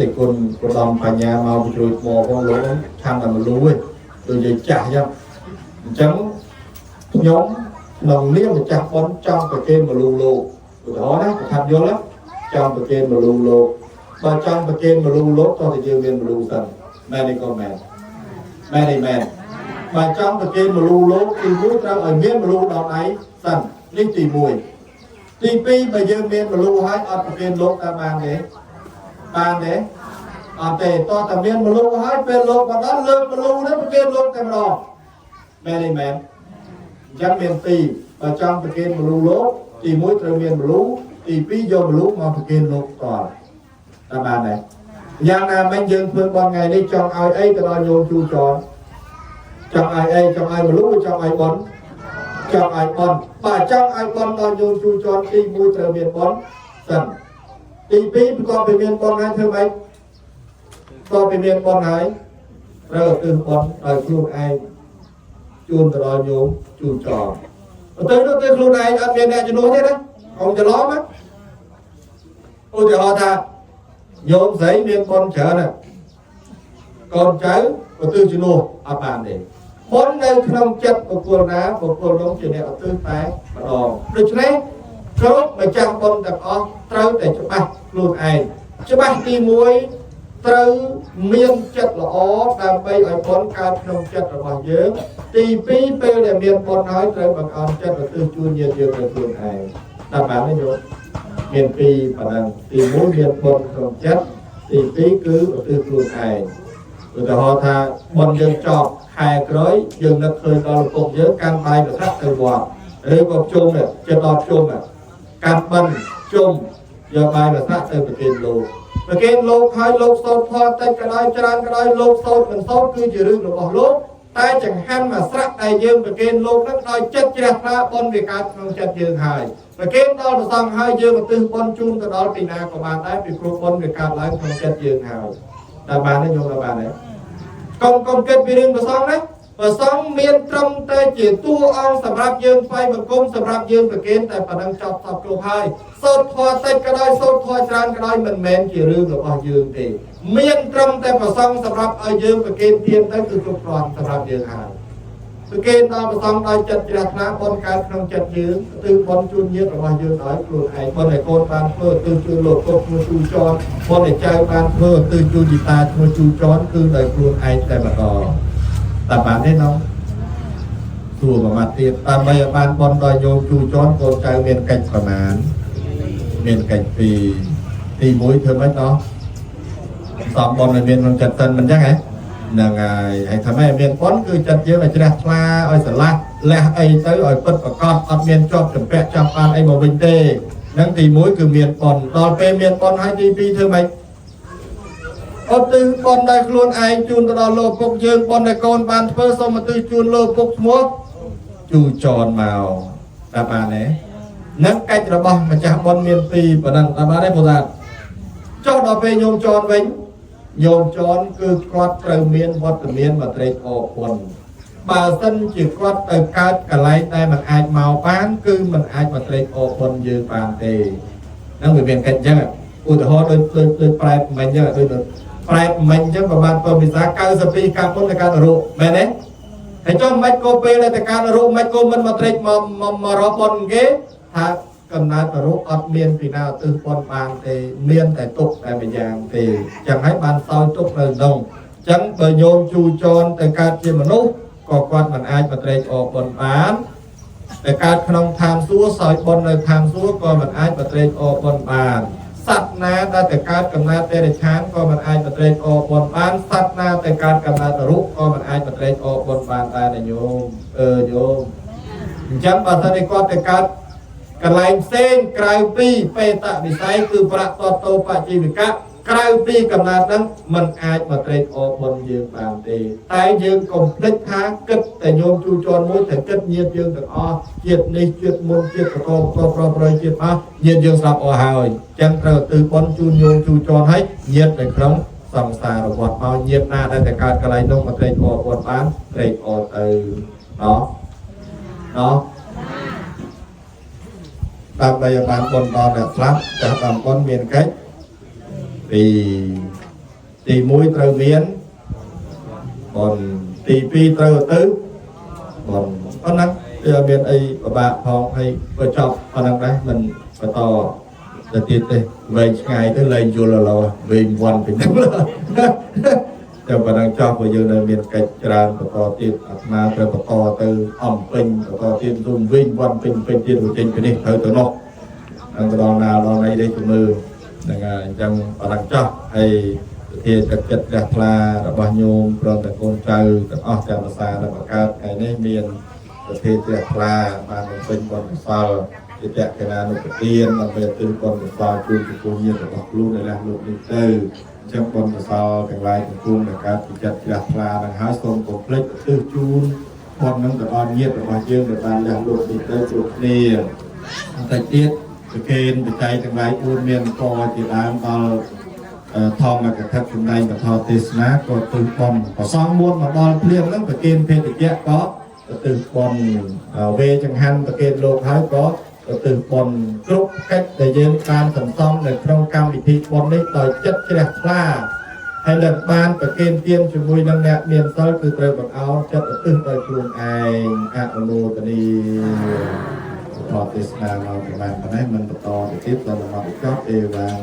តែគុណប្រដំបញ្ញាមកពីជួយមកផងលោកខាងតែមលូឯងដូចជាចាស់អញ្ចឹងខ្ញុំក្នុងនាមម្ចាស់បនចង់ប្រគេនមលូលោកឧទាហរណ៍ណាប្រថាប់យល់ណាចង់ប្រគេនមលូលោកបើចង់ប្រគេនមលូលោកតោះតែយើងមានមលូសិនមែនទេក៏មែនមែនទេមែនបើចង់ប្រគេនមលូលោកទី1ត្រូវឲ្យមានមលូដល់ដៃសិននេះទី1ទី2បើយើងមានមលូហើយអត់ប្រគេនលោកតាមបានទេបានទេអត់ទេតោះតែមានមលូហើយពេលលោកមកដល់លើកមលូនេះប្រគេនលោកតែម្ដងមែនទេមែនអញ្ចឹងមាន2បើចង់ប្រគេនមលូលោកទី1ត្រូវមានមលូទី2យកមលូមកប្រគេនលោកតតាមបានទេយ៉ាងណាមិញយើងធ្វើបន់ថ្ងៃនេះចង់ឲ្យអីទៅដល់ញោមជួចរចង់ឲ្យអីចង់ឲ្យមលូចង់ឲ្យបន់ចង់ឲ្យបន់បើចង់ឲ្យបន់ដល់ញោមជួចរទី1ត្រូវមានបន់សិនទី2បន្ទាប់ពីមានបន់ហើយធ្វើម៉េចបន្ទាប់ពីមានបន់ហើយត្រូវទិញបន់ឲ្យខ្លួនឯងជូនទៅដល់ញោមជួចរទៅខ្លួនឯងអត់មានអ្នកជំនួសទេណាកុំច្រឡំណាឧទាហរណ៍ថាញោមស្រីមានបន់ច្រើនណាកូនចៅក៏ទិញជំនួសអត់បានទេបន់នៅក្នុងចិត្តបុគ្គលណាបុគ្គលនោះជាអ្នកទិញតែម្ដងដូច្នេះគ្រប់ម្ចាស់បន់ទាំងអស់ត្រូវតែច្បាស់ខ្លួនឯងច្បាស់ទី1ត្រូវមានចិត្តល្អដើម្បីឲ្យបន់កើតក្នុងចិត្តរបស់យើងទី2ពេលដែលមានបន់ហើយត្រូវបង្អន់ចិត្តទៅជូនញាតិយើងទៅខ្លួនឯងតាមបានទេញោមមាន2ប៉ុណ្ណឹងទី1មានបន់ក្នុងចិត្តទី2គឺឧទ្ទិសខ្លួនឯងឧទាហរណ៍ថាបន់យើងចប់ខែក្រោយយើងនឹកឃើញដល់ឪពុកយើងកាន់បាយប្រថាប់ទៅវត្តឬក៏ជុំចិត្តដល់ជុំកាន់បិណ្ឌជុំយកបាយប្រថាប់ទៅប្រគេនលោកប្រគេនលោកហើយលោកសូត្រធម៌តិចក៏ដោយច្រើនក៏ដោយលោកសូត្រមិនសូត្រគឺជារឿងរបស់លោកតែចង្ហាន់មួយស្រាក់ដែលយើងប្រគេនលោកនឹងដោយចិត្តជ្រះថ្លាបន់វាកើតក្នុងចិត្តយើងហើយប្រគេនដល់ព្រះសង្ឃហើយយើងឧទ្ទិសបន់ជូនទៅដល់ពីណាក៏បានដែរពីព្រោះបន់វាកើតឡើងក្នុងចិត្តយើងហើយតែបានទេញោមបានទេកុំគិតពីរឿងព្រះសង្ឃណាព្រះសង្ឃមានត្រឹមតែជាតួអង្គសម្រាប់យើងថ្វាយបង្គំសម្រាប់យើងប្រគេនតែប៉ុណ្ណឹងចប់សពគ្រប់ហើយសូត្រធម៌តិចក៏ដោយសូត្រធម៌ច្រើនក៏ដោយមិនមែនជារឿងរបស់យើងទេមានត្រឹមតែព្រះសង្ឃសម្រាប់ឲ្យយើងប្រគេនទានទៅគឺគ្រប់គ្រាន់សម្រាប់យើងហើយប្រគេនដល់ព្រះសង្ឃដោយចិត្តជ្រះថ្លាបន់កើតក្នុងចិត្តយើងទិញបន់ជូនញាតិរបស់យើងដោយខ្លួនឯងបន់ឲ្យកូនបានធ្វើទិញជូនលោកពុកឈ្មោះជូចនបន់ឲ្យចៅបានធ្វើទិញជូនជីតាឈ្មោះជូចនគឺដោយខ្លួនឯងតែម្ដងតែបានទេណោះសួរប្រមាថទៀតដើម្បីឲ្យបានបន់ដល់ញោមជូចនកូនចៅមានកិច្ចប្រមាណមានកិច្ចពីទី1ធ្វើម៉េចណោះសំបន់ឲ្យមានក្នុងចិត្តសិនមិនអញ្ចឹងហ៎ហ្នឹងហើយថាម៉េចមានបន់គឺចិត្តយើងឲ្យជ្រះថ្លាឲ្យស្រឡះលះអីទៅឲ្យពិតប្រកបអត់មានជាប់ចម្ពាក់ចាប់បានអីមកវិញទេហ្នឹងទី1គឺមានបន់ដល់ពេលមានបន់ហើយទី2ធ្វើម៉េចឧទ្ទិសបន់ដល់ខ្លួនឯងជូនទៅដល់លោកពុកយើងបន់ដែលកូនបានធ្វើសូមឧទ្ទិសជូនលោកពុកឈ្មោះជូចនមកតែបានទេនឹងកិច្ចរបស់ម្ចាស់បន់មាន2ប៉ុណ្ណឹងតែបានទេបងតាចុះដល់ពេលញោមចនវិញញោមចនគឺគាត់ត្រូវមានវត្តមានមកត្រេកអរគុណបើសិនជាគាត់ទៅកើតកន្លែងដែលមិនអាចមកបានគឺមិនអាចមកត្រេកអរគុណយើងបានទេហ្នឹងវាមានកិច្ចអញ្ចឹងឧទាហរណ៍ដូចប្រែមិញអញ្ចឹងដូចប្រែមិញអញ្ចឹងប្រហែលពវិសា92កាលមុនទៅកើតរោគមែនទេហើយចុះមិនក៏ពេលទៅកើតរោគមិនក៏មិនមកត្រេកមករកប៉ុនគេថាកំណើតរោគអត់មានពីណាឧទ្ទិសប៉ុនបានទេមានតែទុកតែម្យ៉ាងទេចឹងហើយបានសោយទុកនៅក្នុងចឹងបើញោមជូចនទៅកើតជាមនុស្សក៏គាត់មិនអាចមកត្រេកអរប៉ុនបានតែកើតក្នុងឋានសួគ៌សោយប៉ុននៅឋានសួគ៌ក៏មិនអាចមកត្រេកអរប៉ុនបានសត្វណាដែលទៅកើតកំណើតទេរឆានក៏មិនអាចមកត្រេកអរប៉ុនបានសត្វណាទៅកើតកំណើតរូបក៏មិនអាចមកត្រេកអរប៉ុនបានដែរញោមញោមអញ្ចឹងបើសិនតែគាត់ទៅកើតកន្លែងផ្សេងក្រៅពីបេតវិស័យគឺប្រាក់តតោបជីវិកៈ ក្រៅពីកំណត់ហ្នឹងมันអាចមកត្រេកអរបុណ្យយើងបានទេតែយើងកុំភ្លេចថាគិតតែញោមជួជន់មួយតែគិតញាតិយើងទាំងអស់ជាតិនេះជាតិមុនជាតិប្រកបប្រយជាតិអស់ញាតិយើងស្លាប់អស់ហើយចឹងត្រូវទិបុណ្យជូនញោមជួជន់ឲ្យញាតិនៅក្នុងសង្សាររបស់មកញាតិណាដែលតែកើតកន្លែងនោះមកត្រេកអរបុណ្យបានត្រេកអរទៅណោះដើម្បីឲ្យបានបុណ្យដល់អ្នកស្លាប់ចាស់តាមបុណ្យមានកិច្ចទី1ត្រូវមានបុណ្យទី2ត្រូវទៅបុណ្យប៉ុណ្ណឹងវាមានអីពិបាកផងហើយបើចប់ប៉ុណ្ណឹងដែរមិនបន្តទៅទៀតទេវែងឆ្ងាយទៅលែងយល់ឡើយវែងវាន់ពេញទៅតែប៉ុណ្ណឹងចប់ព្រោះយើងនៅមានកិច្ចច្រើនបន្តទៀតអាត្មាត្រូវបន្តទៅអំពេញបន្តទៀតរួមវិញវាន់ពេញទៀតទៅចេញពីនេះទៅទៅនោះអង្គដល់ណាដល់ណីនេះទៅមើលហ្នឹងហើយអញ្ចឹងប៉ុណ្ណឹងចោះហើយជាចិត្តជ្រះថ្លារបស់ញោមព្រមទាំងកូនចៅទាំងអស់ទាំងភាសាដែលបង្កើតថ្ងៃនេះមានប្រភេទជ្រះថ្លាបានបំពេញបុណ្យកុសលជាតក្កណានុប្រទានដើម្បីទិញបុណ្យកុសលជូនពីគុណញាតិរបស់ខ្លួនដែលលះលោកនេះទៅអញ្ចឹងបុណ្យកុសលទាំងឡាយទាំងពួងដែលកើតពីចិត្តជ្រះថ្លានឹងហើយសូមកុំភ្លេចឧទ្ទិសជូនបុណ្យនឹងទៅដល់ញាតិរបស់យើងដែលបានលះលោកនេះទៅគ្រប់គ្នាបន្តិចទៀតប្រគេនបច្ច័យទាំងឡាយ4មានកជាដើមដល់ធម្មកថាសម្ដែងពធទេសនាក៏ទិសបុណ្យប្រសងមុនមកដល់ភ្លាមហ្នឹងប្រគេនភេទជ្ជៈក៏ទិសបុណ្យវេចង្ហាន់ប្រគេនលោកហើយក៏ទិសបុណ្យគ្រប់កិច្ចដែលយើងបានសន្សំនៅក្នុងកម្មវិធីបុណ្យនេះដោយចិត្តជ្រះថ្លាហើយនឹងបានប្រគេនទានជាមួយនឹងអ្នកមានសិលគឺត្រូវបង្អោនចិត្តឧទ្ទិសដោយខ្លួនឯងអនុមោទនីធម៌ទេសនាមកប្រហែលប៉ុណ្ណេះមិនបន្តទៅទៀតដល់មកចប់អេវ៉ាំង